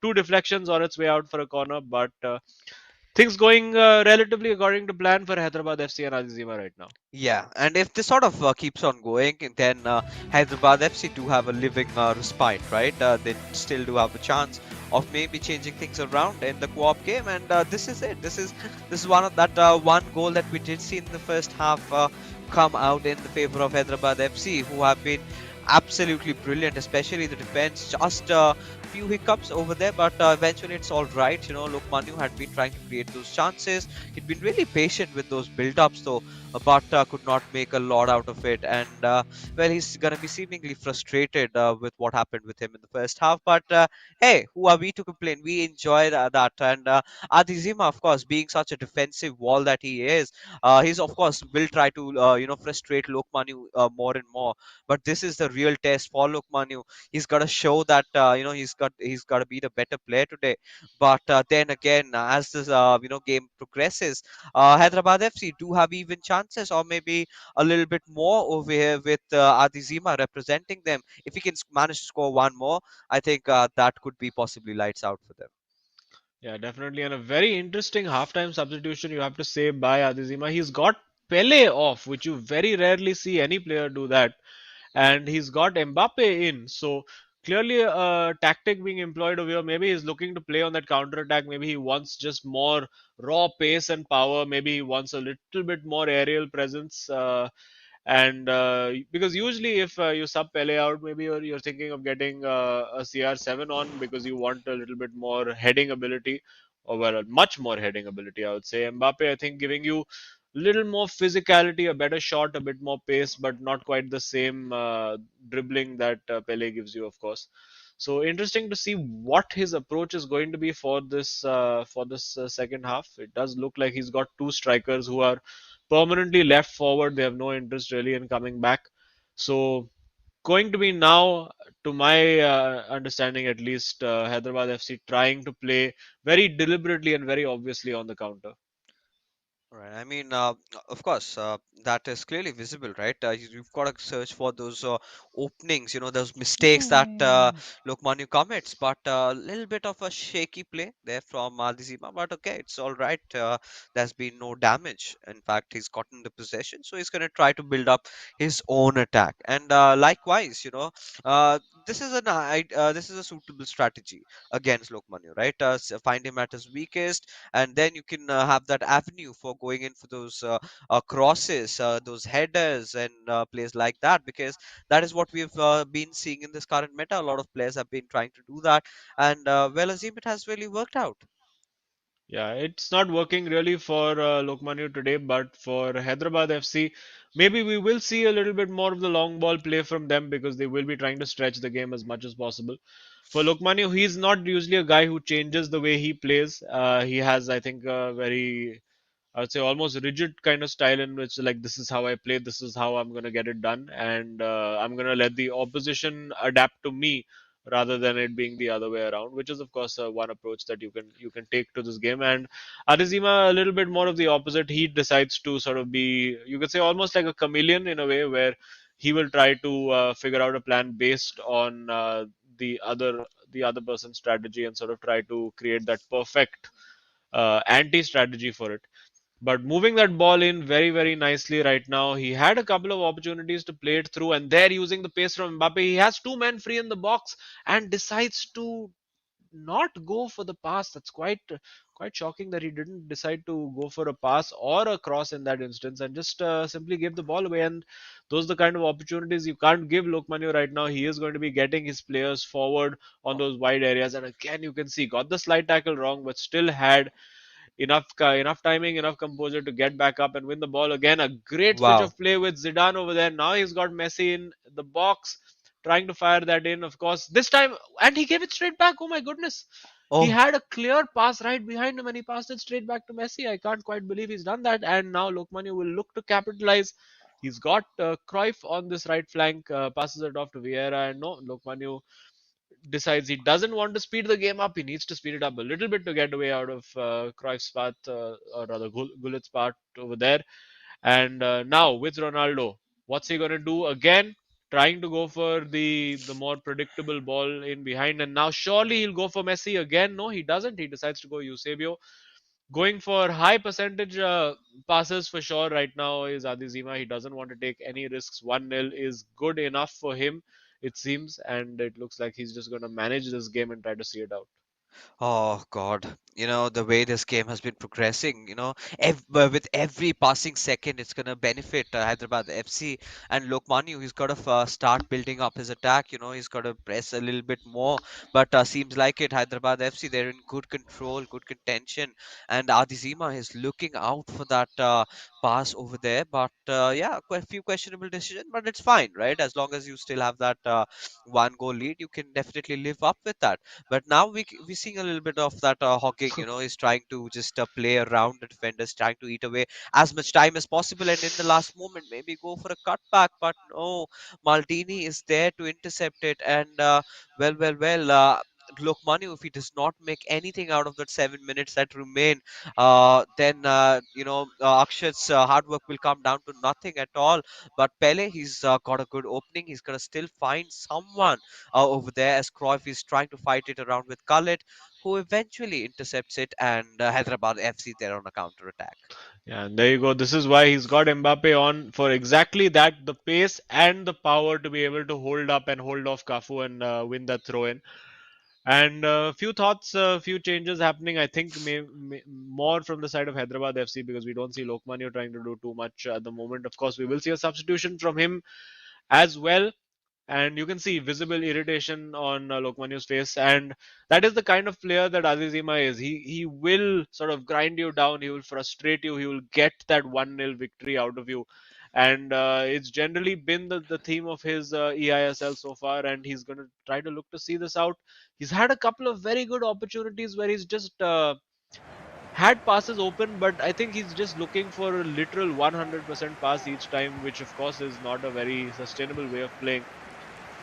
two deflections on its way out for a corner. But things going relatively according to plan for Hyderabad FC and Azizima right now. Yeah, and if this sort of keeps on going, then Hyderabad FC do have a living respite, right? They still do have a chance of maybe changing things around in the co-op game, and this is it. This is one of that one goal that we did see in the first half come out in the favor of Hyderabad FC, who have been absolutely brilliant, especially the defense. Just a few hiccups over there, but eventually it's all right. Look, Manu had been trying to create those chances. He'd been really patient with those build-ups, though, but could not make a lot out of it. And well, he's going to be seemingly frustrated with what happened with him in the first half. But hey, who are we to complain? We enjoyed that. And Adizima, of course, being such a defensive wall that he is, he's of course will try to frustrate Lokmanu more and more. But this is the real test for Lokmanu. He's got to show that he's got to be the better player today. But then again, as this game progresses, Hyderabad FC do have even chances, or maybe a little bit more over here with Adizima representing them. If he can manage to score one more, I think that could be possibly lights out for them. Yeah, definitely. And a very interesting halftime substitution you have to say by Adizima. He's got Pele off, which you very rarely see any player do that. And he's got Mbappe in. So clearly a tactic being employed over here. Maybe he's looking to play on that counter attack. Maybe he wants just more raw pace and power. Maybe he wants a little bit more aerial presence. And because usually if you sub Pele out, maybe you're thinking of getting a CR7 on because you want a little bit more heading ability, or well, much more heading ability, I would say. Mbappe, I think, giving you little more physicality, a better shot, a bit more pace, but not quite the same dribbling that Pele gives you, of course. So interesting to see what his approach is going to be for this second half. It does look like he's got two strikers who are permanently left forward. They have no interest really in coming back. So going to be now, to my understanding at least, Hyderabad FC trying to play very deliberately and very obviously on the counter. Right. I mean, of course, that is clearly visible, right? You've got to search for those openings, those mistakes that Lokmanu commits, but a little bit of a shaky play there from Aldizima. But okay, it's all right. There's been no damage. In fact, he's gotten the possession, so he's going to try to build up his own attack. And likewise, uh, this is a suitable strategy against Lokmanu, right? Find him at his weakest, and then you can have that avenue for going in for those crosses, those headers, and plays like that, because that is what we've been seeing in this current meta. A lot of players have been trying to do that, and well, Azim, it has really worked out. Yeah, it's not working really for Lokmanya today, but for Hyderabad FC, maybe we will see a little bit more of the long ball play from them because they will be trying to stretch the game as much as possible. For Lokmanya, he's not usually a guy who changes the way he plays. He has, I think, a very, I would say, almost rigid kind of style in which, like, this is how I play, this is how I'm going to get it done, and I'm going to let the opposition adapt to me rather than it being the other way around, which is, of course, one approach that you can take to this game. And Arizima, a little bit more of the opposite. He decides to sort of be, you could say, almost like a chameleon in a way, where he will try to figure out a plan based on the other the other person's strategy and sort of try to create that perfect anti strategy for it. But moving that ball in very, very nicely right now. He had a couple of opportunities to play it through, and there using the pace from Mbappe, he has two men free in the box and decides to not go for the pass. That's quite shocking that he didn't decide to go for a pass or a cross in that instance and just simply gave the ball away. And those are the kind of opportunities you can't give Lokmanu right now. He is going to be getting his players forward on those wide areas. And again, you can see got the slide tackle wrong, but still had enough timing, enough composure to get back up and win the ball again. A great switch Wow. of play with Zidane over there. Now he's got Messi in the box, trying to fire that in. Of course, this time, and he gave it straight back. Oh my goodness! He Oh, had a clear pass right behind him, and he passed it straight back to Messi. I can't quite believe he's done that. And now Lokmanu will look to capitalize. He's got Cruyff on this right flank, passes it off to Vieira, and no, Lokmanu decides he doesn't want to speed the game up. He needs to speed it up a little bit to get away out of Cruyff's path, or rather Gullit's path over there. And now with Ronaldo, what's he going to do again? Trying to go for the more predictable ball in behind, and now surely he'll go for Messi again. No, he doesn't. He decides to go Eusebio. Going for high percentage passes for sure right now is Adizima. He doesn't want to take any risks. 1-0 is good enough for him, it seems, and it looks like he's just going to manage this game and try to see it out. oh God, the way this game has been progressing, with every passing second, it's going to benefit Hyderabad FC and Lokmanu. He's got to start building up his attack. He's got to press a little bit more. But seems like it, Hyderabad FC, they're in good control, good contention. And Adizima is looking out for that pass over there. But yeah, quite a few questionable decisions, but it's fine, right? As long as you still have that one goal lead, you can definitely live up with that. But now we're seeing a little bit of that hogging. He's trying to just play around the defenders, trying to eat away as much time as possible, and in the last moment maybe go for a cutback. But no, Maldini is there to intercept it, and well. Lokmanu, if he does not make anything out of that 7 minutes that remain, then Akshat's hard work will come down to nothing at all. But Pele, he's got a good opening. He's gonna still find someone over there as Cruyff is trying to fight it around with Khalid, who eventually intercepts it, and Hyderabad FC there on a counter attack. Yeah, and there you go. This is why he's got Mbappe on for exactly that, the pace and the power to be able to hold up and hold off Cafu and win that throw in. And a few thoughts, a few changes happening. I think more from the side of Hyderabad FC because we don't see Lokmanya trying to do too much at the moment. Of course, we will see a substitution from him as well. And you can see visible irritation on Lokmanyu's face, and that is the kind of player that Azizima is. He will sort of grind you down, he will frustrate you, he will get that 1-0 victory out of you, and it's generally been the theme of his eISL so far, and he's going to try to look to see this out. He's had a couple of very good opportunities where he's just had passes open, but I think he's just looking for a literal 100% pass each time, which of course is not a very sustainable way of playing.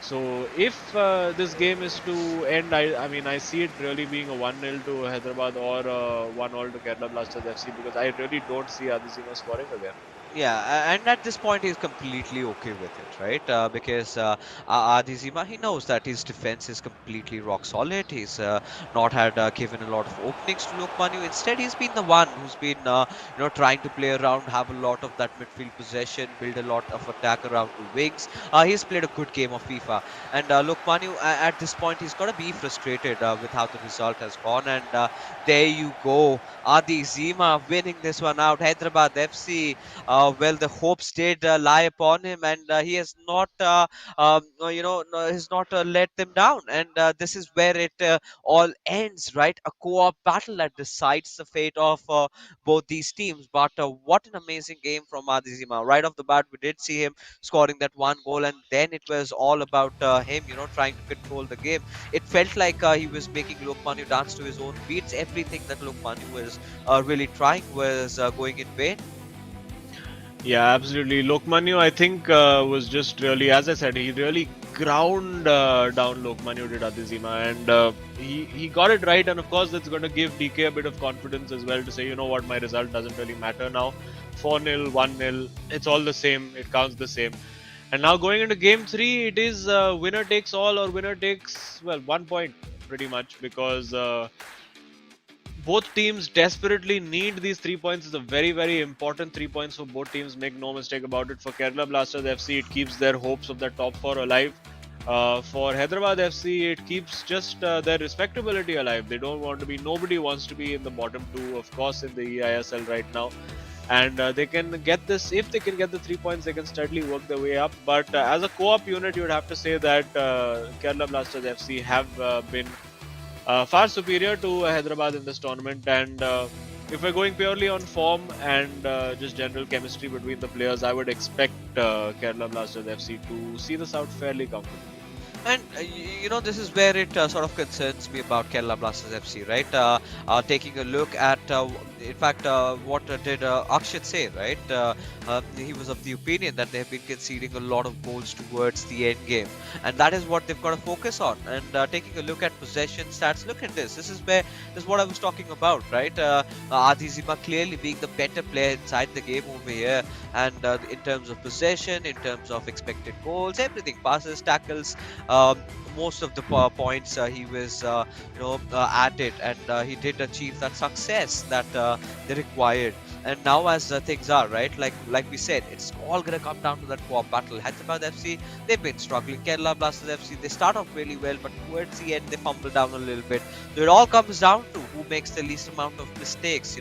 So if this game is to end, I mean, I see it really being a 1-0 to Hyderabad or a 1-all to Kerala Blasters FC because I really don't see Adesina scoring again. Yeah, and at this point he's completely okay with it, right? Because Adizima, he knows that his defense is completely rock solid. He's not had given a lot of openings to Lokmanu. Instead, he's been the one who's been, trying to play around, have a lot of that midfield possession, build a lot of attack around the wings. He's played a good game of FIFA, and Lokmanu, at this point, he's got to be frustrated with how the result has gone. And there you go, Adizima winning this one out. Hyderabad FC. Well, the hopes did lie upon him, and he has not, has not let them down. And this is where it all ends, right? A co-op battle that decides the fate of both these teams. But what an amazing game from Adizima! Right off the bat, we did see him scoring that one goal, and then it was all about him, trying to control the game. It felt like he was making Lokmanu dance to his own beats. Everything that Lokmanu was really trying was going in vain. Yeah, absolutely. Lokmanu, I think, was just really, as I said, he really ground down Lokmanu did Adizima, and he got it right. And of course, that's going to give DK a bit of confidence as well to say, you know what, my result doesn't really matter now. 4-0, 1-0, it's all the same. It counts the same. And now going into game 3, it is winner takes all or winner takes, well, 1 point pretty much because both teams desperately need these 3 points. It's a very, very important 3 points for both teams. Make no mistake about it. For Kerala Blasters FC, it keeps their hopes of the top 4 alive. For Hyderabad FC, it keeps just their respectability alive. They don't want to be, nobody wants to be in the bottom 2, of course, in the eISL right now. And they can get this, if they can get the 3 points, they can steadily work their way up. But as a co-op unit, you would have to say that Kerala Blasters FC have been far superior to Hyderabad in this tournament, and if we're going purely on form and just general chemistry between the players, I would expect Kerala Blasters FC to see this out fairly comfortably. And this is where it sort of concerns me about Kerala Blasters FC, right? Taking a look at, in fact, what did Akshat say, right? He was of the opinion that they have been conceding a lot of goals towards the end game, and that is what they've got to focus on. And taking a look at possession stats, look at this. This is what I was talking about, right? Adizima clearly being the better player inside the game over here, and in terms of possession, in terms of expected goals, everything, passes, tackles. Most of the points he was at it, and he did achieve that success that they required. And now as things are, right, like we said, it's all gonna come down to that co-op battle. Hyderabad FC, they've been struggling. Kerala Blasters FC, they start off really well, but towards the end they fumble down a little bit. So it all comes down to who makes the least amount of mistakes,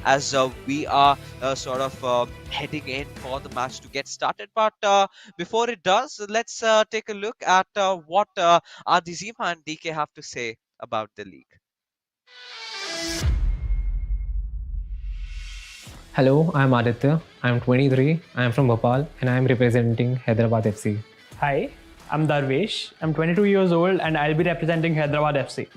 as we are sort of heading in for the match to get started. But before it does, let's take a look at what Adizima and DK have to say about the league. Hello, I'm Aditya. I'm 23. I'm from Bhopal and I'm representing Hyderabad FC. Hi, I'm Darvesh. I'm 22 years old and I'll be representing Hyderabad FC.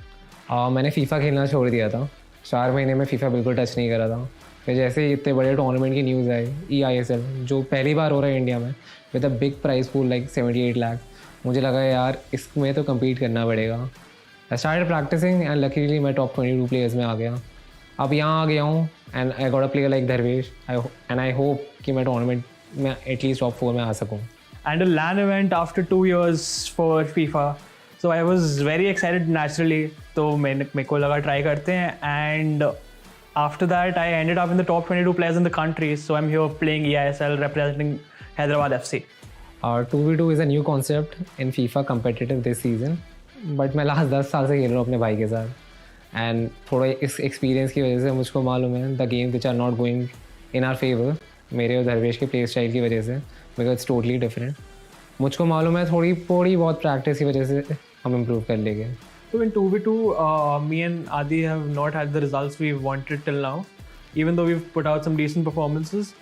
मैंने FIFA खेलना छोड़ दिया था. 4 महीने में FIFA बिल्कुल touch नहीं करा था. फिर जैसे ही इतने बड़े टूर्नामेंट की न्यूज़ आई, eISL, जो पहली बार हो रहा है इंडिया में, with a big price pool like 78 lakh, मुझे लगा यार इसमें तो कम्पीट करना पड़ेगा. I started practicing and luckily मैं top 22 players में आ गया. अब यहाँ आ गया हूँ and I got a player like Dharvesh. And I hope कि मैं tournament में at least top 4 में आ सकूँ. And a LAN event after 2 years for FIFA. So I was very excited naturally. तो मेरे को लगा try करते हैं, and after that I ended up in the top 22 players in the country. So I'm here playing eISL representing Hyderabad FC. 2v2 is a new concept in FIFA competitive this season. But मैं last 10 साल से खेल रहा हूँ अपने भाई के साथ. एंड थोड़ा इस एक्सपीरियंस की वजह से मुझको मालूम है the game which are not going in our favour मेरे और धर्वेश के प्ले स्टाइल की वजह से, बिकॉज इट्स टोटली डिफरेंट. मुझको मालूम है थोड़ी बहुत प्रैक्टिस की वजह से हम इम्प्रूव कर लेंगे. So in 2v2, me and Adi have not had the results we've wanted till now, even though we've put out some decent performances.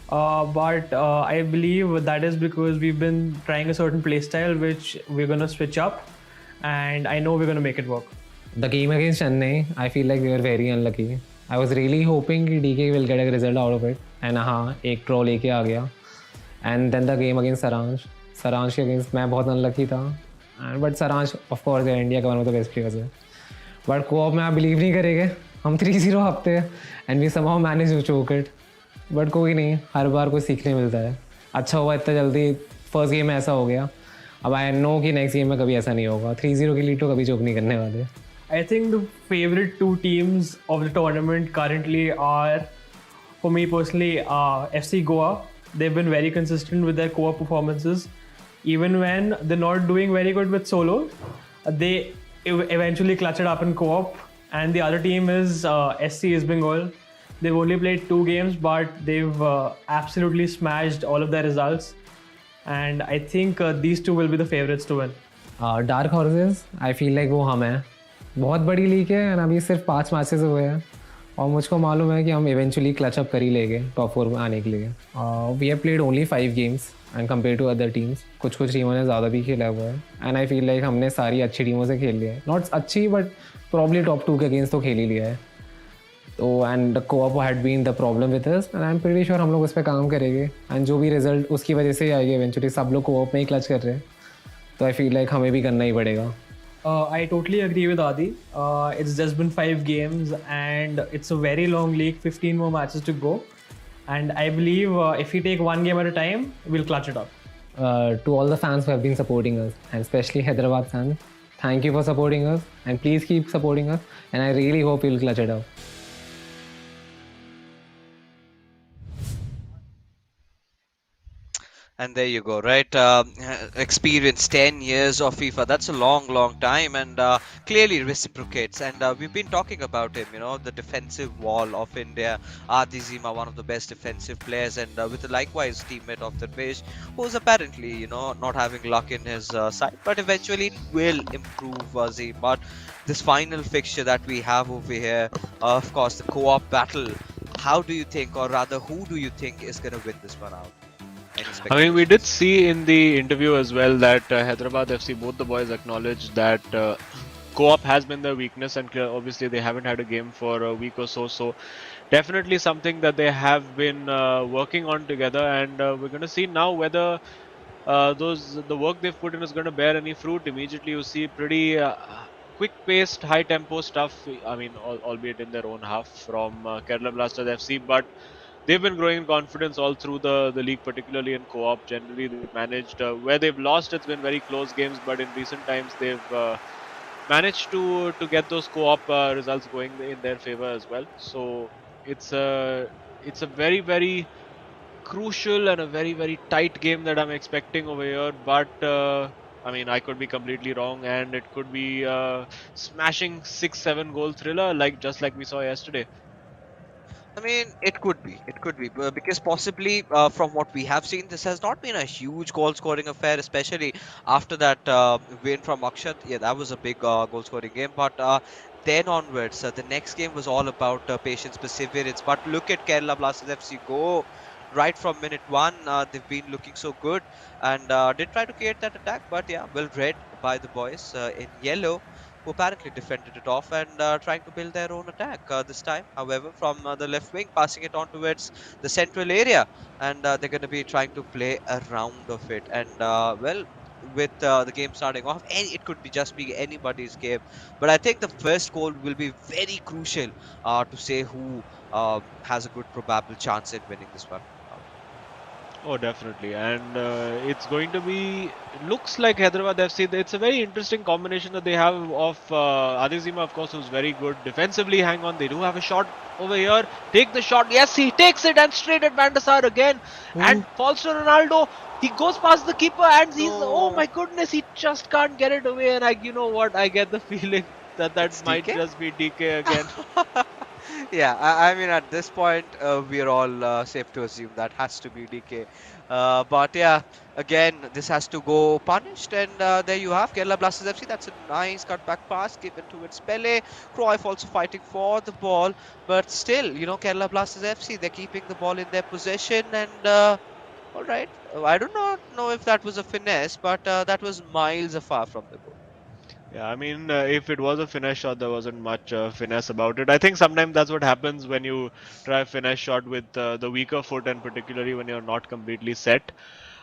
But I believe that is because we've been trying a certain playstyle which we're going to switch up, and I know we're going to make it work. The game against Chennai, I feel like we were very unlucky. I was really hoping कि DK will get a result out of it. And हाँ, एक draw लेके आ गया. And then the game against Saransh के against मैं बहुत unlucky था. But Saransh, of course, है इंडिया का one of the best players है. But co-op में आप believe नहीं करेंगे, हम 3-0 हारते हैं and we somehow managed to choke it. But कोई नहीं, हर बार कुछ सीखने मिलता है. अच्छा हुआ इतना जल्दी फर्स्ट गेम में ऐसा हो गया. अब आई नो कि नेक्स्ट गेम में कभी ऐसा नहीं होगा. 3-0 की लीड तो कभी चोक नहीं करने वाले. I think the favorite two teams of the tournament currently are, for me personally, FC Goa. They've been very consistent with their co-op performances. Even when they're not doing very good with solo, they eventually clutch it up in co-op. And the other team is SC East Bengal. They've only played 2 games, but they've absolutely smashed all of their results. And I think these two will be the favorites to win. Dark Horses, I feel like वो हम हैं. बहुत बड़ी league है और अभी सिर्फ 5 matches हुए हैं और मुझको मालूम है कि हम इवेंचुअली क्लच अप कर ही लेंगे टॉप 4 में आने के लिए. We have played only 5 games and compare to other teams. कुछ टीमों ने ज़्यादा भी खेला हुआ है एंड आई फील लाइक हमने सारी अच्छी टीमों से खेल लिया है. नॉट अच्छी बट प्रॉब्ली टॉप 2 के अगेंस्ट तो खेल ही लिया है. तो and the co-op had been the problem with us and I am pretty sure हम लोग उस पर काम करेंगे एंड जो भी रिजल्ट उसकी वजह से ही आएगी. इवेंचुअली सब लोग कोऑप में ही क्लच कर रहे हैं तो आई फील लाइक हमें भी करना ही पड़ेगा. I totally agree with Adi. It's just been 5 games and it's a very long league, 15 more matches to go. And I believe if we take one game at a time, we'll clutch it up. To all the fans who have been supporting us, and especially Hyderabad fans, thank you for supporting us and please keep supporting us and I really hope you'll clutch it up. And there you go, right? Experience 10 years of FIFA. That's a long time, and clearly reciprocates. And we've been talking about him, the defensive wall of India. Adi Zima, one of the best defensive players, and with a likewise teammate of Dharvesh, who's apparently, not having luck in his side, but eventually will improve Zim. But this final fixture that we have over here, of course, the co-op battle. How do you think, or rather, who do you think is going to win this one out? I mean, we did see in the interview as well that Hyderabad FC, both the boys acknowledged that co-op has been their weakness, and obviously they haven't had a game for a week or so. So definitely something that they have been working on together, and we're going to see now whether the work they've put in is going to bear any fruit. Immediately you see pretty quick-paced, high-tempo stuff. I mean, albeit in their own half from Kerala Blasters FC, but they've been growing in confidence all through the league, particularly in co-op. Generally, they've managed, where they've lost, it's been very close games, but in recent times, they've managed to get those co-op results going in their favor as well. So it's a very, very crucial and a very, very tight game that I'm expecting over here. But I mean, I could be completely wrong, and it could be smashing 6-7 goal thriller, just like we saw yesterday. I mean, it could be, because possibly from what we have seen, this has not been a huge goal-scoring affair, especially after that win from Akshat. Yeah, that was a big goal-scoring game, but then onwards, the next game was all about patience, perseverance. But look at Kerala Blasters FC go right from minute 1. They've been looking so good and did try to create that attack, but yeah, well read by the boys in yellow, who apparently defended it off and trying to build their own attack this time. However, from the left wing, passing it on towards the central area, and they're going to be trying to play around of it. And well, with the game starting off. It could be just be anybody's game, but I think the first goal will be very crucial to say who has a good probable chance in winning this one. Oh, definitely. And it's going to be, looks like Hyderabad FC. It's a very interesting combination that they have of Adizima, of course, who's very good defensively. Hang on, they do have a shot over here. Take the shot. Yes, he takes it and straight at Van der Sar again. And falls to Ronaldo. He goes past the keeper and he's, oh my goodness, he just can't get it away. And you know what? I get the feeling that It's might DK. just be DK again. Yeah, I mean, at this point, we're all safe to assume that has to be DK. But yeah, again, this has to go punished, and there you have Kerala Blasters FC. That's a nice cutback pass given towards Pele. Cruyff also fighting for the ball, but still, Kerala Blasters FC, they're keeping the ball in their possession, and all right, I do not know if that was a finesse, but that was miles afar from the goal. Yeah, I mean, if it was a finesse shot, there wasn't much finesse about it. I think sometimes that's what happens when you try a finesse shot with the weaker foot, and particularly when you're not completely set.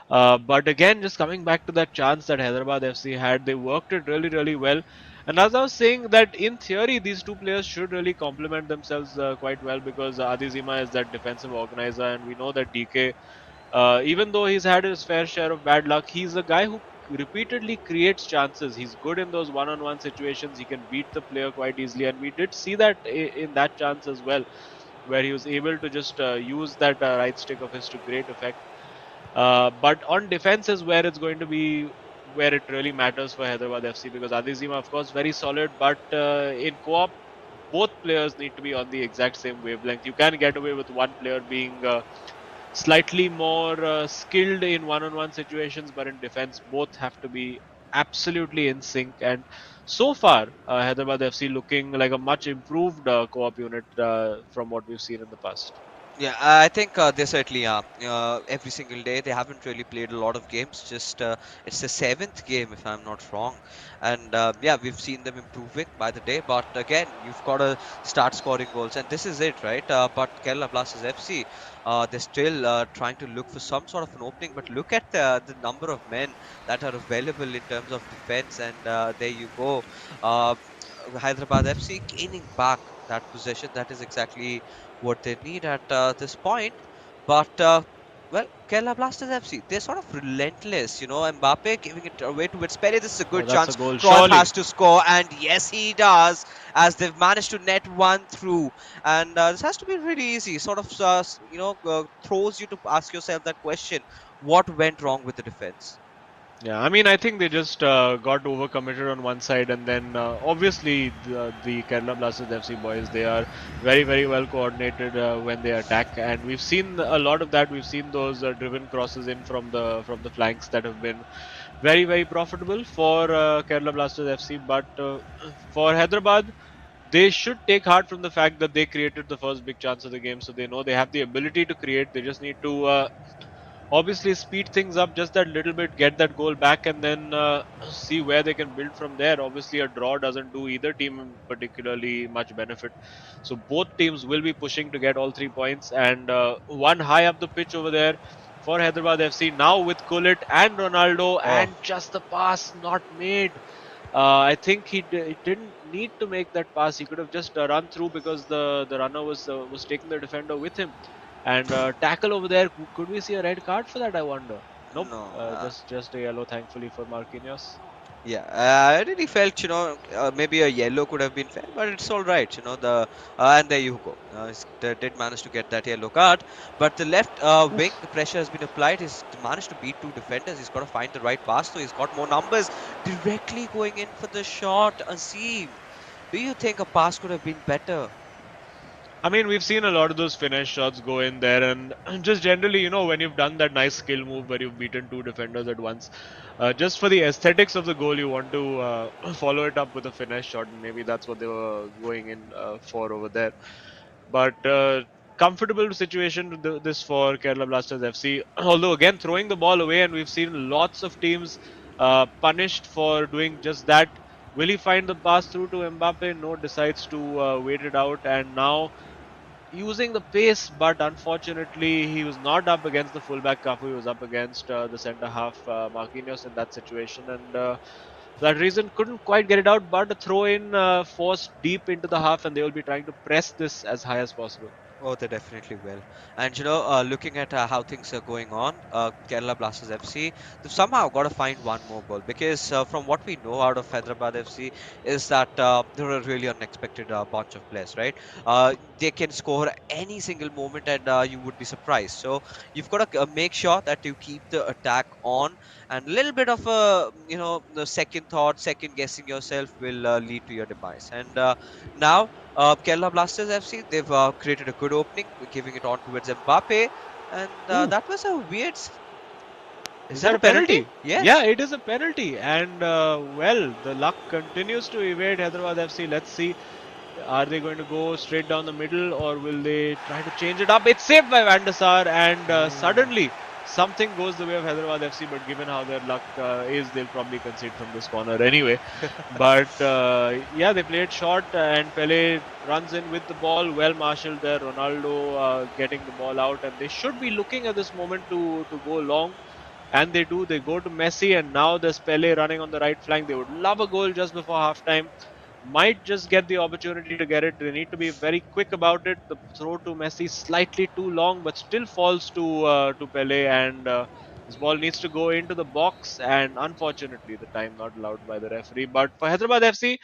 But again, just coming back to that chance that Hyderabad FC had, they worked it really, really well. And as I was saying, that in theory, these two players should really complement themselves quite well, because Adizima is that defensive organizer, and we know that DK, even though he's had his fair share of bad luck, he's a guy who repeatedly creates chances. He's good in those one-on-one situations. He can beat the player quite easily, and we did see that in that chance as well, where he was able to just use that right stick of his to great effect. But on defense is where it's going to be, where it really matters for Hyderabad FC, because Adizima, of course, very solid, but in co-op, both players need to be on the exact same wavelength. You can get away with one player being slightly more skilled in one-on-one situations, but in defense, both have to be absolutely in sync. And so far, Hyderabad FC looking like a much improved co-op unit from what we've seen in the past. Yeah, I think they certainly are. Every single day, they haven't really played a lot of games. Just it's the seventh game, if I'm not wrong. And yeah, we've seen them improving by the day. But again, you've got to start scoring goals, and this is it, right? But Kerala Blasters FC, they're still trying to look for some sort of an opening. But look at the number of men that are available in terms of defense, and there you go. Uh, Hyderabad FC gaining back that possession. That is exactly what they need at this point. But well, Kerala Blasters FC, they're sort of relentless. Mbappe giving it away towards Pele. This is a Oh, good that's a chance. goal, Cruyff surely. has to score, and yes, he does, as they've managed to net one through. And this has to be really easy. Sort of, throws you to ask yourself that question: what went wrong with the defense? Yeah, I mean, I think they just got overcommitted on one side, and then obviously the Kerala Blasters FC boys, they are very, very well coordinated when they attack, and we've seen a lot of that. We've seen those driven crosses in from the flanks that have been very, very profitable for Kerala Blasters FC. But for Hyderabad, they should take heart from the fact that they created the first big chance of the game, so they know they have the ability to create. They just need to obviously speed things up just that little bit, get that goal back, and then see where they can build from there. Obviously, a draw doesn't do either team particularly much benefit, so both teams will be pushing to get all 3 points. And one high up the pitch over there for Hyderabad FC now with Gullit and Ronaldo, Oh, and just the pass not made. I think he didn't need to make that pass. He could have just run through, because the runner was taking the defender with him. And tackle over there. Could we see a red card for that? I wonder. Nope. no. Just a yellow, thankfully, for Marquinhos. Yeah, I really felt, maybe a yellow could have been fair, but it's all right, and there you go. They did manage to get that yellow card, but the left wing, the pressure has been applied. He's managed to beat two defenders. He's got to find the right pass, so he's got more numbers directly going in for the shot. Azim, do you think a pass could have been better? I mean, we've seen a lot of those finesse shots go in there, and just generally, when you've done that nice skill move where you've beaten two defenders at once, just for the aesthetics of the goal, you want to follow it up with a finesse shot, and maybe that's what they were going in for over there. But comfortable situation this for Kerala Blasters FC. Although again throwing the ball away, and we've seen lots of teams punished for doing just that. Will he find the pass through to Mbappe? No, decides to wait it out, and now using the pace, but unfortunately he was not up against the fullback Cafu. He was up against the centre half Marquinhos in that situation, and for that reason couldn't quite get it out. But a throw in forced deep into the half, and they will be trying to press this as high as possible. Oh, they definitely will. And looking at how things are going on, Kerala Blasters FC, they've somehow got to find one more goal because from what we know out of Hyderabad FC is that they're a really unexpected bunch of players, right? They can score any single moment and you would be surprised. So you've got to make sure that you keep the attack on, and a little bit of the second thought, second guessing yourself will lead to your demise. And now Kerala Blasters FC, they've created a good opening, giving it on towards Mbappe, and Ooh, that was a weird. Is is that that a a penalty? penalty? Yeah, Yes. it is a penalty, and well, the luck continues to evade Hyderabad FC. Let's see. Are they going to go straight down the middle or will they try to change it up? It's saved by Van der Sar, and Ooh. suddenly something goes the way of Hyderabad FC. But given how their luck is, they'll probably concede from this corner anyway. But yeah, they played short, and Pele runs in with the ball, well marshaled there. Ronaldo getting the ball out, and they should be looking at this moment to go long. And they do. They go to Messi, and now there's Pele running on the right flank. They would love a goal just before halftime. Might just get the opportunity to get it. They need to be very quick about it. The throw to Messi slightly too long, but still falls to Pele, and this ball needs to go into the box. And unfortunately, the time not allowed by the referee. But for Hyderabad FC,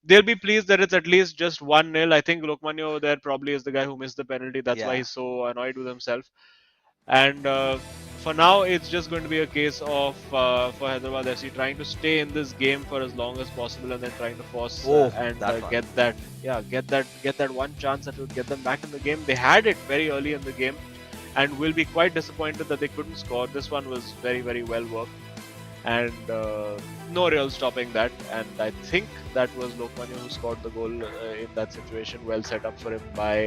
they'll be pleased that it's at least just 1-0. I think Lokmanyo there probably is the guy who missed the penalty. That's why Yeah. he's so annoyed with himself. And for now, it's just going to be a case of for Hyderabad FC trying to stay in this game for as long as possible, and then trying to force Oh, and that one. get that, yeah, get that one chance that will get them back in the game. They had it very early in the game, and will be quite disappointed that they couldn't score. This one was very well worked, and no real stopping that. And I think that was Lokmanya who scored the goal in that situation. Well set up for him by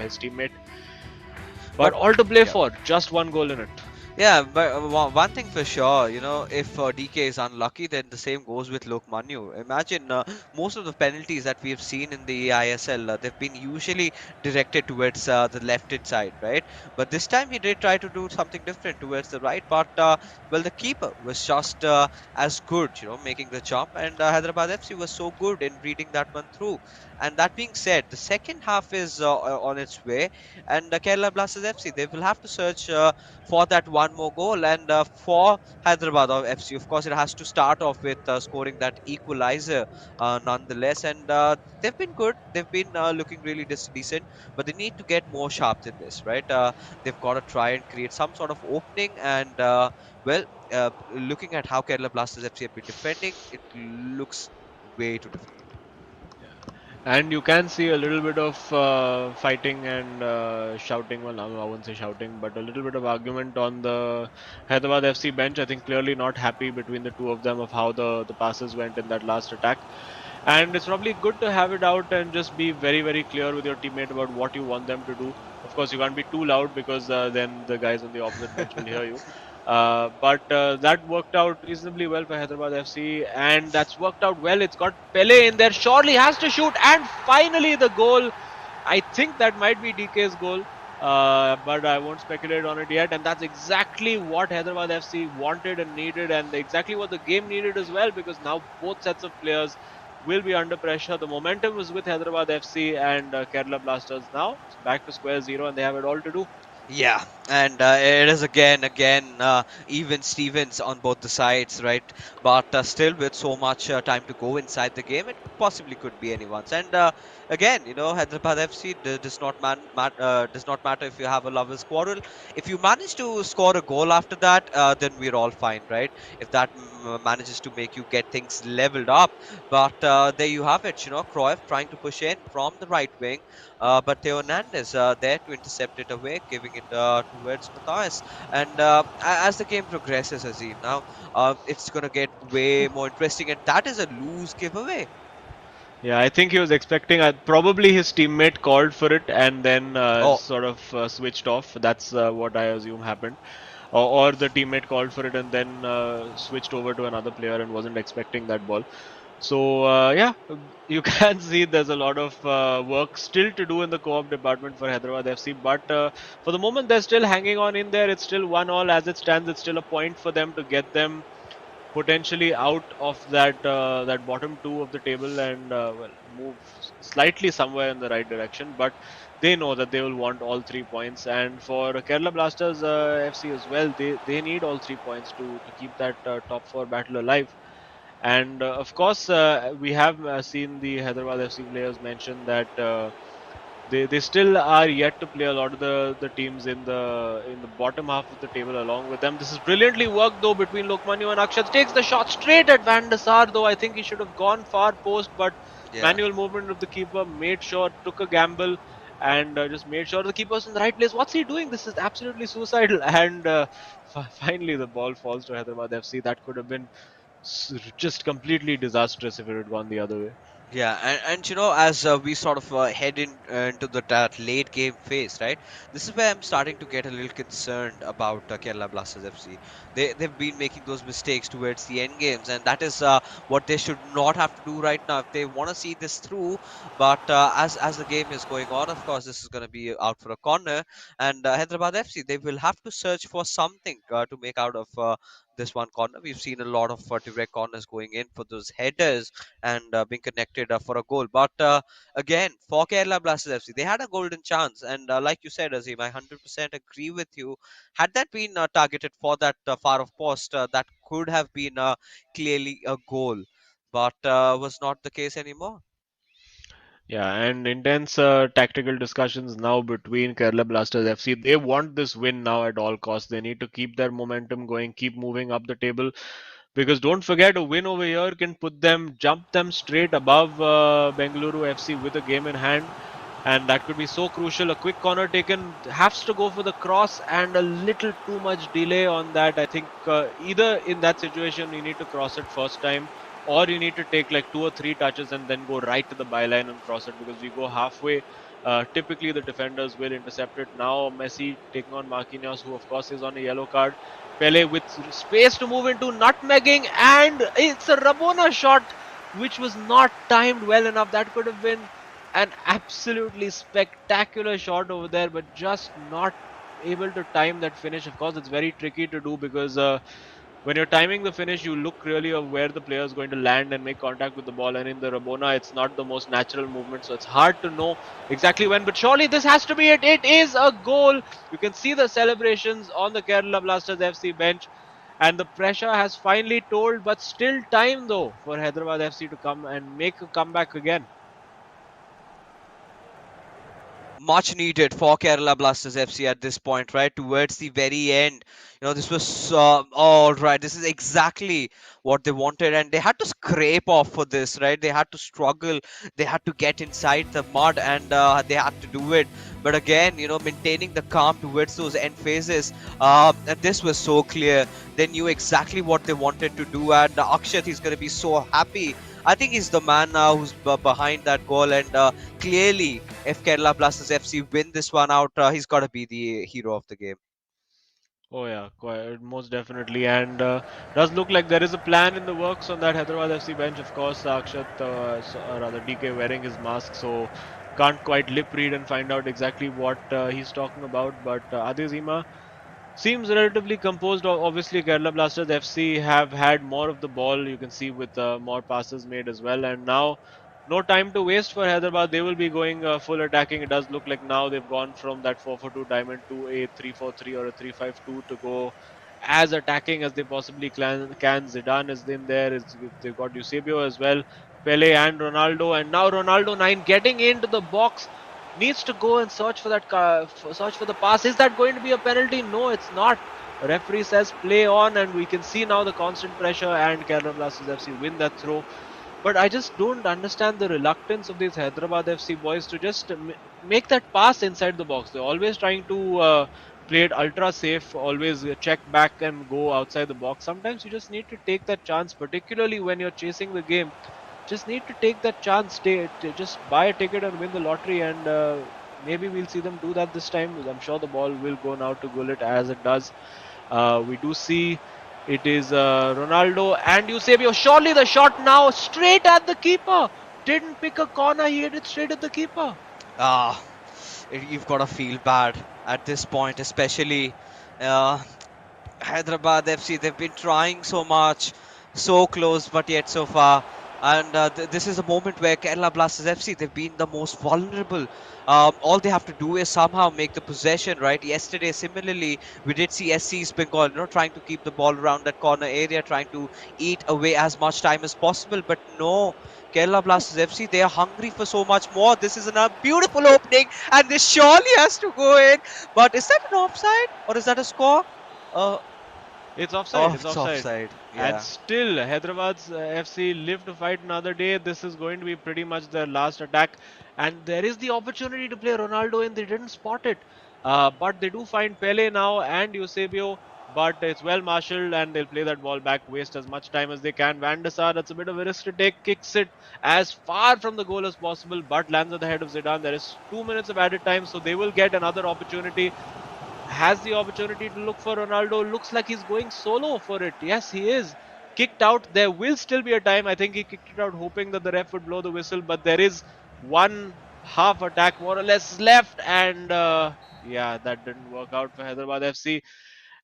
his teammate. But But all to play yeah. for, just one goal in it. Yeah, but one thing for sure, if DK is unlucky, then the same goes with Lokmanyu. Imagine most of the penalties that we have seen in the eISL, they've been usually directed towards the left-hand side, right? But this time he did try to do something different towards the right. But well, the keeper was just as good, making the jump, and Hyderabad FC was so good in reading that one through. And that being said, the second half is on its way, and Kerala Blasters FC, they will have to search for that one more goal. And for Hyderabad of FC, of course, it has to start off with scoring that equalizer nonetheless. And they've been good. They've been looking really decent, but they need to get more sharp than this, right? They've got to try and create some sort of opening. And well, looking at how Kerala Blasters FC have been defending, it looks way too difficult. And you can see a little bit of fighting and shouting. Well, I won't say shouting, but a little bit of argument on the Hyderabad FC bench. I think clearly not happy between the two of them of how the passes went in that last attack. And it's probably good to have it out and just be very clear with your teammate about what you want them to do. Of course, you can't be too loud because then the guys on the opposite bench will hear you. But that worked out reasonably well for Hyderabad FC, and that's worked out well. It's got Pele in there. Surely has to shoot, and finally the goal. I think that might be DK's goal, but I won't speculate on it yet. And that's exactly what Hyderabad FC wanted and needed, and exactly what the game needed as well, because now both sets of players will be under pressure. The momentum was with Hyderabad FC and Kerala Blasters. Now it's back to square zero, and they have it all to do. Yeah, and it is again even Stevens on both the sides, right? But still, with so much time to go inside the game, it possibly could be anyone's. And again, Hyderabad FC does not does not matter if you have a lovers' quarrel. If you manage to score a goal after that, then we're all fine, right? If that manages to make you get things leveled up. But there you have it, Cruyff trying to push in from the right wing. But Theo Hernandez there to intercept it away, giving it towards Matthias. And as the game progresses, Azim, now it's going to get way more interesting. And that is a loose giveaway. Yeah, I think he was expecting. Probably his teammate called for it and then Oh, sort of switched off. That's what I assume happened. Or the teammate called for it and then switched over to another player and wasn't expecting that ball. So yeah, you can see there's a lot of work still to do in the co-op department for Hyderabad FC. But for the moment, they're still hanging on in there. It's still 1-1 as it stands. It's still a point for them to get them potentially out of that bottom two of the table and well move slightly somewhere in the right direction. But they know that they will want all 3 points, and for Kerala Blasters FC as well, they need all 3 points to keep that top four battle alive. And of course, we have seen the Hyderabad FC players mention that they still are yet to play a lot of the teams in the bottom half of the table along with them. This is brilliantly worked though between Lokmanyu and Akshat. Takes the shot straight at Van der Sar, though I think he should have gone far post, but Yeah. manual movement of the keeper made sure, took a gamble, and just made sure the keeper's in the right place. What's he doing? This is absolutely suicidal. And finally, the ball falls to Hyderabad FC. That could have been just completely disastrous if it had gone the other way. Yeah, and as we sort of head into that late game phase, right? This is where I'm starting to get a little concerned about Kerala Blasters FC. They've been making those mistakes towards the end games, and that is what they should not have to do right now if they want to see this through. But as the game is going on, of course, this is going to be out for a corner, and Hyderabad FC, they will have to search for something to make out of this one corner. We've seen a lot of direct corners going in for those headers and being connected for a goal. But again, for Kerala Blasters FC, they had a golden chance. And like you said, Azim, I 100% agree with you. Had that been targeted for that far off post, that could have been clearly a goal. But was not the case anymore. Yeah, and intense tactical discussions now between Kerala Blasters FC. They want this win now at all costs. They need to keep their momentum going, keep moving up the table, because don't forget, a win over here can jump them straight above Bengaluru FC with a game in hand, and that could be so crucial. A quick corner taken, has to go for the cross, and a little too much delay on that. I think either in that situation you need to cross it first time, or you need to take like 2 or 3 touches and then go right to the byline and cross it, because you go halfway. Typically, the defenders will intercept it. Now, Messi taking on Marquinhos, who of course is on a yellow card. Pele with space to move into, nutmegging, and it's a Rabona shot which was not timed well enough. That could have been an absolutely spectacular shot over there, but just not able to time that finish. Of course, it's very tricky to do because when you're timing the finish, you look really of where the player is going to land and make contact with the ball. And in the Rabona, it's not the most natural movement, so it's hard to know exactly when. But surely this has to be it. It is a goal. You can see the celebrations on the Kerala Blasters FC bench. And the pressure has finally told, but still time though for Hyderabad FC to come and make a comeback again. Much needed for Kerala Blasters FC at this point, right? Towards the very end, this was all right. This is exactly what they wanted, and they had to scrape off for this, right? They had to struggle, they had to get inside the mud, and they had to do it. But again, maintaining the calm towards those end phases, and this was so clear. They knew exactly what they wanted to do, and Akshat is going to be so happy. I think he's the man now who's behind that goal, and clearly, if Kerala Blasters FC win this one out, he's got to be the hero of the game. Oh yeah, quite, most definitely, and does look like there is a plan in the works on that Hyderabad FC bench. Of course, Akshat, or rather DK, wearing his mask, so can't quite lip read and find out exactly what he's talking about. But Adezima seems relatively composed. Obviously, Kerala Blasters FC have had more of the ball. You can see with more passes made as well. And now, no time to waste for Hyderabad. They will be going full attacking. It does look like now they've gone from that 4-4-2 diamond to a 3-4-3 or a 3-5-2 to go as attacking as they possibly can. Zidane is in there. They've got Eusebio as well. Pele and Ronaldo. And now Ronaldo 9 getting into the box, needs to go and search for that search for the pass. Is that going to be a penalty? No, it's not. The referee says play on, and we can see now the constant pressure, and Kerala Blasters FC win that throw. But I just don't understand the reluctance of these Hyderabad FC boys to just make that pass inside the box. They're always trying to play it ultra safe, always check back and go outside the box. Sometimes you just need to take that chance, particularly when you're chasing the game. Just need to take that chance, just buy a ticket and win the lottery, and maybe we'll see them do that this time. I'm sure the ball will go now to Gullit as it does. We do see It is Ronaldo and Eusebio. Surely the shot now straight at the keeper. Didn't pick a corner, he hit it straight at the keeper. Ah, you've got to feel bad at this point, especially uh, Hyderabad FC. They've been trying so much, so close, but yet so far. And this is a moment where Kerala Blasters FC, they've been the most vulnerable. All they have to do is somehow make the possession, right? Yesterday, similarly, we did see SC's Bengal, trying to keep the ball around that corner area, trying to eat away as much time as possible. But no, Kerala Blasters FC, they are hungry for so much more. This is a beautiful opening, and this surely has to go in. But is that an offside or is that a score? Uh, It's offside, it's it's offside. offside. And Yeah. still, Hyderabad's FC live to fight another day. This is going to be pretty much their last attack. And there is the opportunity to play Ronaldo in. They didn't spot it. But they do find Pele now and Eusebio. But it's well marshaled and they'll play that ball back, waste as much time as they can. Van der Sar, that's a bit of a risk to take, kicks it as far from the goal as possible, but lands at the head of Zidane. There is 2 minutes of added time, so they will get another opportunity. Has the opportunity to look for Ronaldo. Looks like he's going solo for it. Yes, he is. Kicked out. There will still be a time. I think he kicked it out hoping that the ref would blow the whistle, but there is one half attack more or less left, and yeah, that didn't work out for Hyderabad FC.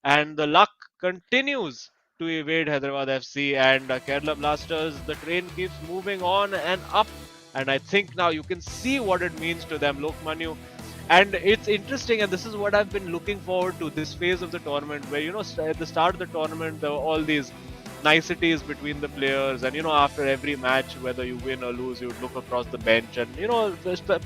And the luck continues to evade Hyderabad FC and Kerala Blasters. The train keeps moving on and up, and I think now you can see what it means to them. Lokmanu. And it's interesting, and this is what I've been looking forward to this phase of the tournament, where at the start of the tournament there were all these niceties between the players, and after every match, whether you win or lose, you would look across the bench, and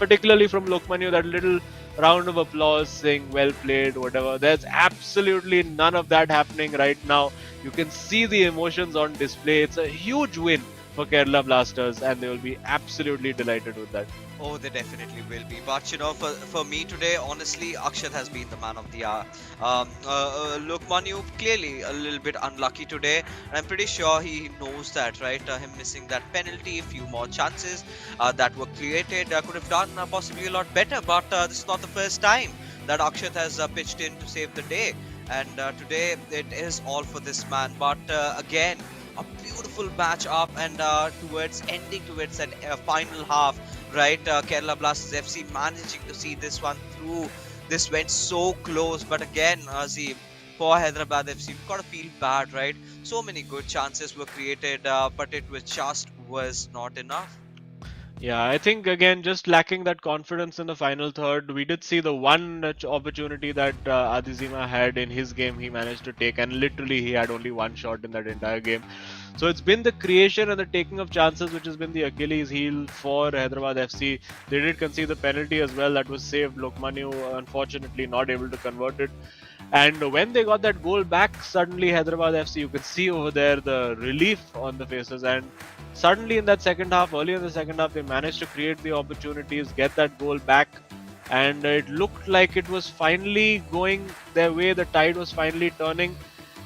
particularly from Lokmanu, that little round of applause saying well played, whatever. There's absolutely none of that happening right now. You can see the emotions on display. It's a huge win for Kerala Blasters, and they will be absolutely delighted with that. Oh, they definitely will be. But for me today, honestly, Akshat has been the man of the hour. Lokmanu clearly a little bit unlucky today, and I'm pretty sure he knows that, right? Him missing that penalty, a few more chances that were created, could have done possibly a lot better. But this is not the first time that Akshat has pitched in to save the day, and today it is all for this man. But again, a beautiful match up, and towards that final half, right? Kerala Blasters FC managing to see this one through. This went so close, but again, Azim, for Hyderabad FC, you've got to feel bad, right? So many good chances were created, but it was not enough. Yeah, I think again, just lacking that confidence in the final third. We did see the one opportunity that Adizima had in his game, he managed to take, and literally he had only one shot in that entire game. So it's been the creation and the taking of chances which has been the Achilles heel for Hyderabad FC. They did concede the penalty as well, that was saved. Lokmanu unfortunately not able to convert it. And when they got that goal back, suddenly Hyderabad FC, you could see over there the relief on the faces. And suddenly in that second half, early in the second half, they managed to create the opportunities, get that goal back. And it looked like it was finally going their way. The tide was finally turning.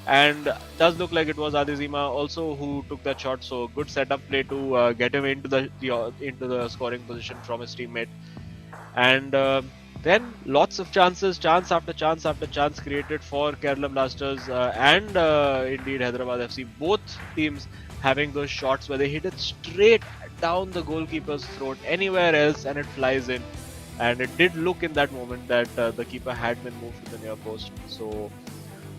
And it does look like it was Adizima also who took that shot. So good setup play to get him into the scoring position from his teammate. And then lots of chances, chance after chance after chance created for Kerala Blasters and indeed Hyderabad FC. Both teams having those shots where they hit it straight down the goalkeeper's throat, anywhere else, and it flies in. And it did look in that moment that the keeper had been moved to the near post. So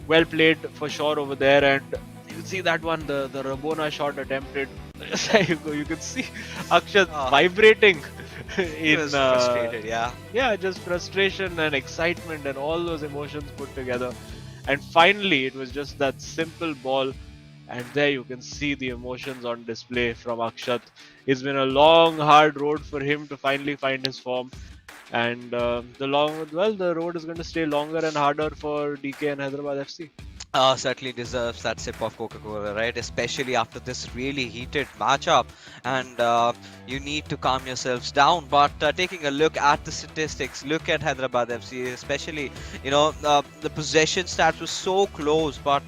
well played for sure over there. And you see that one, the Rabona shot attempted. You can see Akshat vibrating. He was frustrated, yeah. Yeah, just frustration and excitement and all those emotions put together. And finally, it was just that simple ball. And there you can see the emotions on display from Akshat. It's been a long, hard road for him to finally find his form. And the road is going to stay longer and harder for DK and Hyderabad FC. Certainly deserves that sip of Coca-Cola, right? Especially after this really heated matchup, and you need to calm yourselves down. But taking a look at the statistics, look at Hyderabad FC, especially the possession stats were so close, but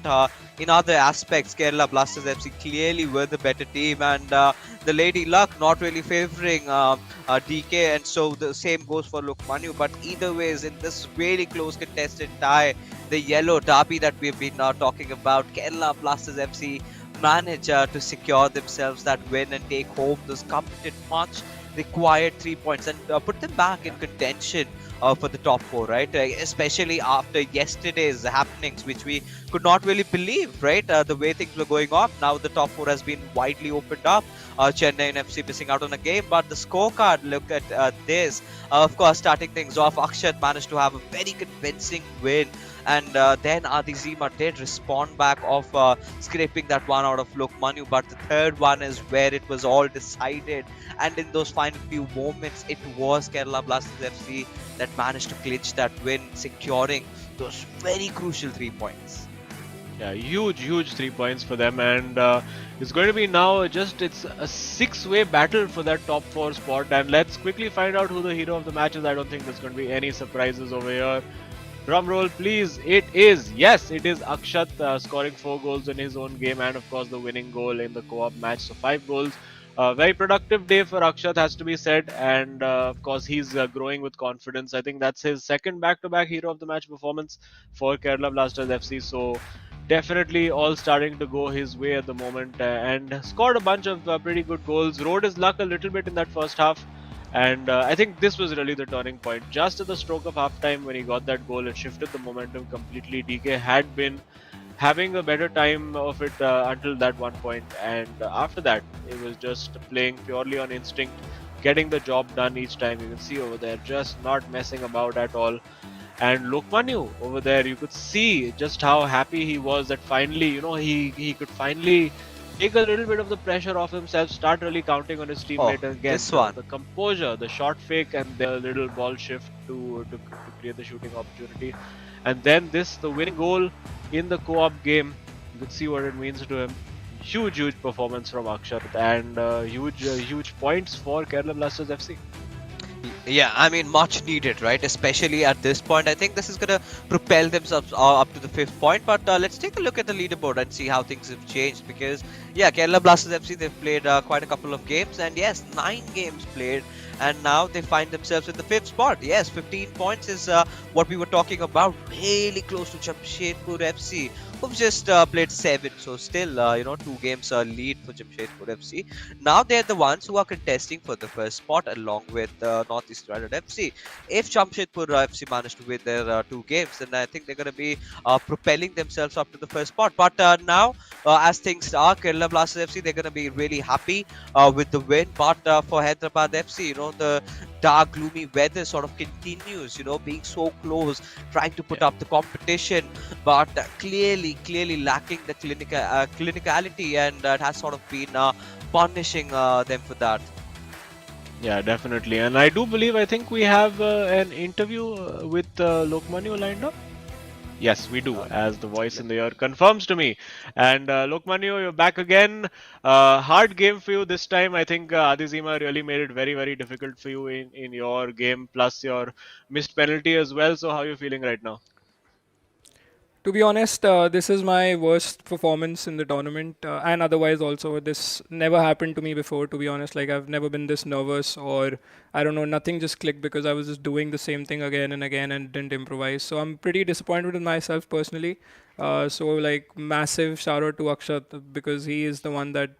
in other aspects, Kerala Blasters FC clearly were the better team, and the lady luck not really favoring DK, and so the same goes for Lokmanu. But either ways, in this really close contested tie, the yellow derby that we've been talking about, Kerala Blasters FC manage to secure themselves that win and take home those coveted much required 3 points and put them back in contention for the top four, right? Especially after yesterday's happenings, which we could not really believe, right? The way things were going on. Now the top four has been widely opened up. Chennai and FC missing out on a game, but the scorecard, look at this. Of course, starting things off, Akshat managed to have a very convincing win. And then Adi Zima did respond back of scraping that one out of Lokmanu, but the third one is where it was all decided. And in those final few moments, it was Kerala Blasters FC that managed to clinch that win, securing those very crucial 3 points. Yeah, huge 3 points for them, and it's going to be now it's a six-way battle for that top four spot. And let's quickly find out who the hero of the match is. I don't think there's going to be any surprises over here. Drum roll, please. It is Akshat scoring 4 goals in his own game, and of course the winning goal in the co-op match. So 5 goals. Very productive day for Akshat, has to be said, and of course he's growing with confidence. I think that's his second back-to-back hero of the match performance for Kerala Blasters FC. So definitely all starting to go his way at the moment, and scored a bunch of pretty good goals. Rode his luck a little bit in that first half. And I think this was really the turning point. Just at the stroke of halftime, when he got that goal, it shifted the momentum completely. DK had been having a better time of it until that one point, and after that, it was just playing purely on instinct, getting the job done each time. You can see over there, just not messing about at all. And Lokmanu over there, you could see just how happy he was that finally, he could finally take a little bit of the pressure off himself, start really counting on his teammate again. This one. The composure, the short fake, and the little ball shift to create the shooting opportunity. And then the winning goal in the co-op game. You could see what it means to him. Huge performance from Akshat, and huge points for Kerala Blasters FC. Yeah, I mean, much needed, right? Especially at this point. I think this is going to propel themselves up to the 5th point. But let's take a look at the leaderboard and see how things have changed. Because, yeah, Kerala Blasters FC, they've played quite a couple of games. And yes, 9 games played. And now they find themselves in the 5th spot. Yes, 15 points is what we were talking about. Really close to Jamshedpur FC, who've just played 7. So still, 2 games lead for Jamshedpur FC. Now they're the ones who are contesting for the first spot along with Northeast United FC. If Jamshedpur FC manage to win their 2 games, then I think they're going to be propelling themselves up to the first spot. But now, as things are, Kerala Blasters FC, they're going to be really happy with the win. But for Hyderabad FC, the dark, gloomy weather sort of continues, being so close, trying to put up the competition, but clearly lacking the clinicality, and it has sort of been punishing them for that. Yeah, definitely. And I think we have an interview with Lokmanu lined up. Yes, we do, as the voice in the ear confirms to me. And Lokmanu, you're back again. Hard game for you this time. I think Adizima really made it very difficult for you in your game, plus your missed penalty as well. So how are you feeling right now? To be honest, this is my worst performance in the tournament, and otherwise also. This never happened to me before, to be honest. Like, I've never been this nervous, or I don't know, nothing just clicked because I was just doing the same thing again and again and didn't improvise. So I'm pretty disappointed with myself personally. Massive shout out to Akshat, because he is the one that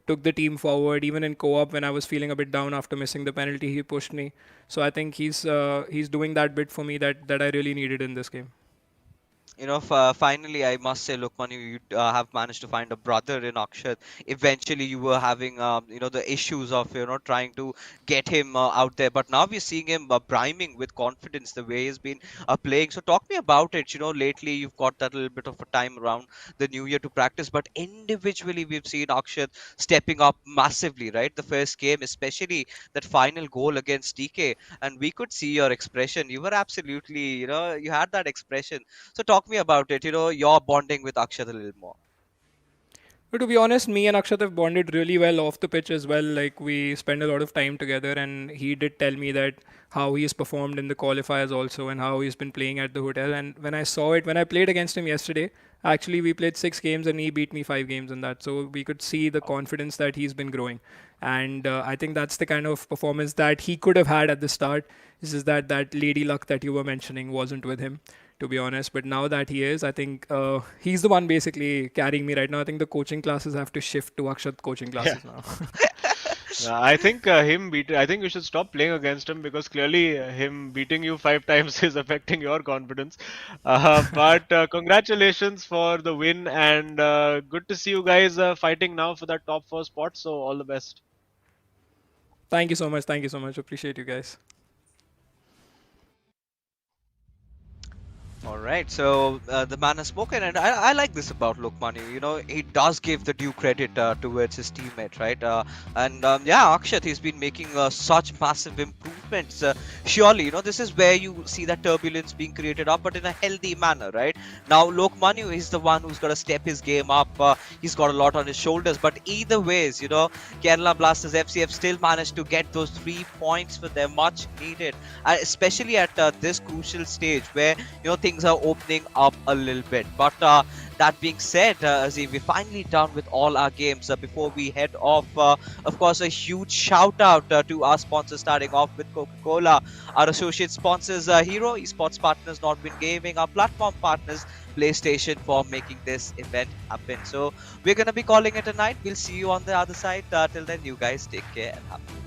took the team forward. Even in co-op, when I was feeling a bit down after missing the penalty, he pushed me. So I think he's doing that bit for me that I really needed in this game. Finally, I must say, Lokman, you have managed to find a brother in Akshat. Eventually, you were having, the issues of, trying to get him out there. But now we're seeing him priming with confidence the way he's been playing. So talk me about it. Lately you've got that little bit of a time around the new year to practice. But individually, we've seen Akshat stepping up massively, right? The first game, especially that final goal against DK. And we could see your expression. You were absolutely, you had that expression. So talk me about it, your bonding with Akshat a little more. But to be honest, me and Akshat have bonded really well off the pitch as well. Like, we spend a lot of time together, and he did tell me that how he's performed in the qualifiers also, and how he's been playing at the hotel. And when I saw it, when I played against him yesterday, actually we played 6 games and he beat me 5 games in that. So we could see the confidence that he's been growing. And I think that's the kind of performance that he could have had at the start. This is that lady luck that you were mentioning wasn't with him. to be honest. But now that he is, I think he's the one basically carrying me right now. I think the coaching classes have to shift to Akshat coaching classes now. I think I think you should stop playing against him because clearly him beating you 5 times is affecting your confidence. But congratulations for the win and good to see you guys fighting now for that top 4 spot. So all the best. Thank you so much. Thank you so much. Appreciate you guys. All right, so the man has spoken, and I like this about Lokmanu. You know, he does give the due credit towards his teammate, right? And yeah, Akshat, he's been making such massive improvements. Surely, you know, this is where you see that turbulence being created up, but in a healthy manner, right? Now, Lokmanu is the one who's got to step his game up. He's got a lot on his shoulders, but either ways, you know, Kerala Blasters FC have still managed to get those 3 points for them, much needed, especially at this crucial stage where, you know, things are opening up a little bit. But that being said, Azim, we're finally done with all our games. Before we head off, of course, a huge shout out to our sponsors, starting off with Coca-Cola, our associate sponsors, Hero, Esports Partners, Nordwind Gaming, our platform partners, PlayStation, for making this event happen. So we're going to be calling it a night. We'll see you on the other side. Till then, you guys take care and have fun.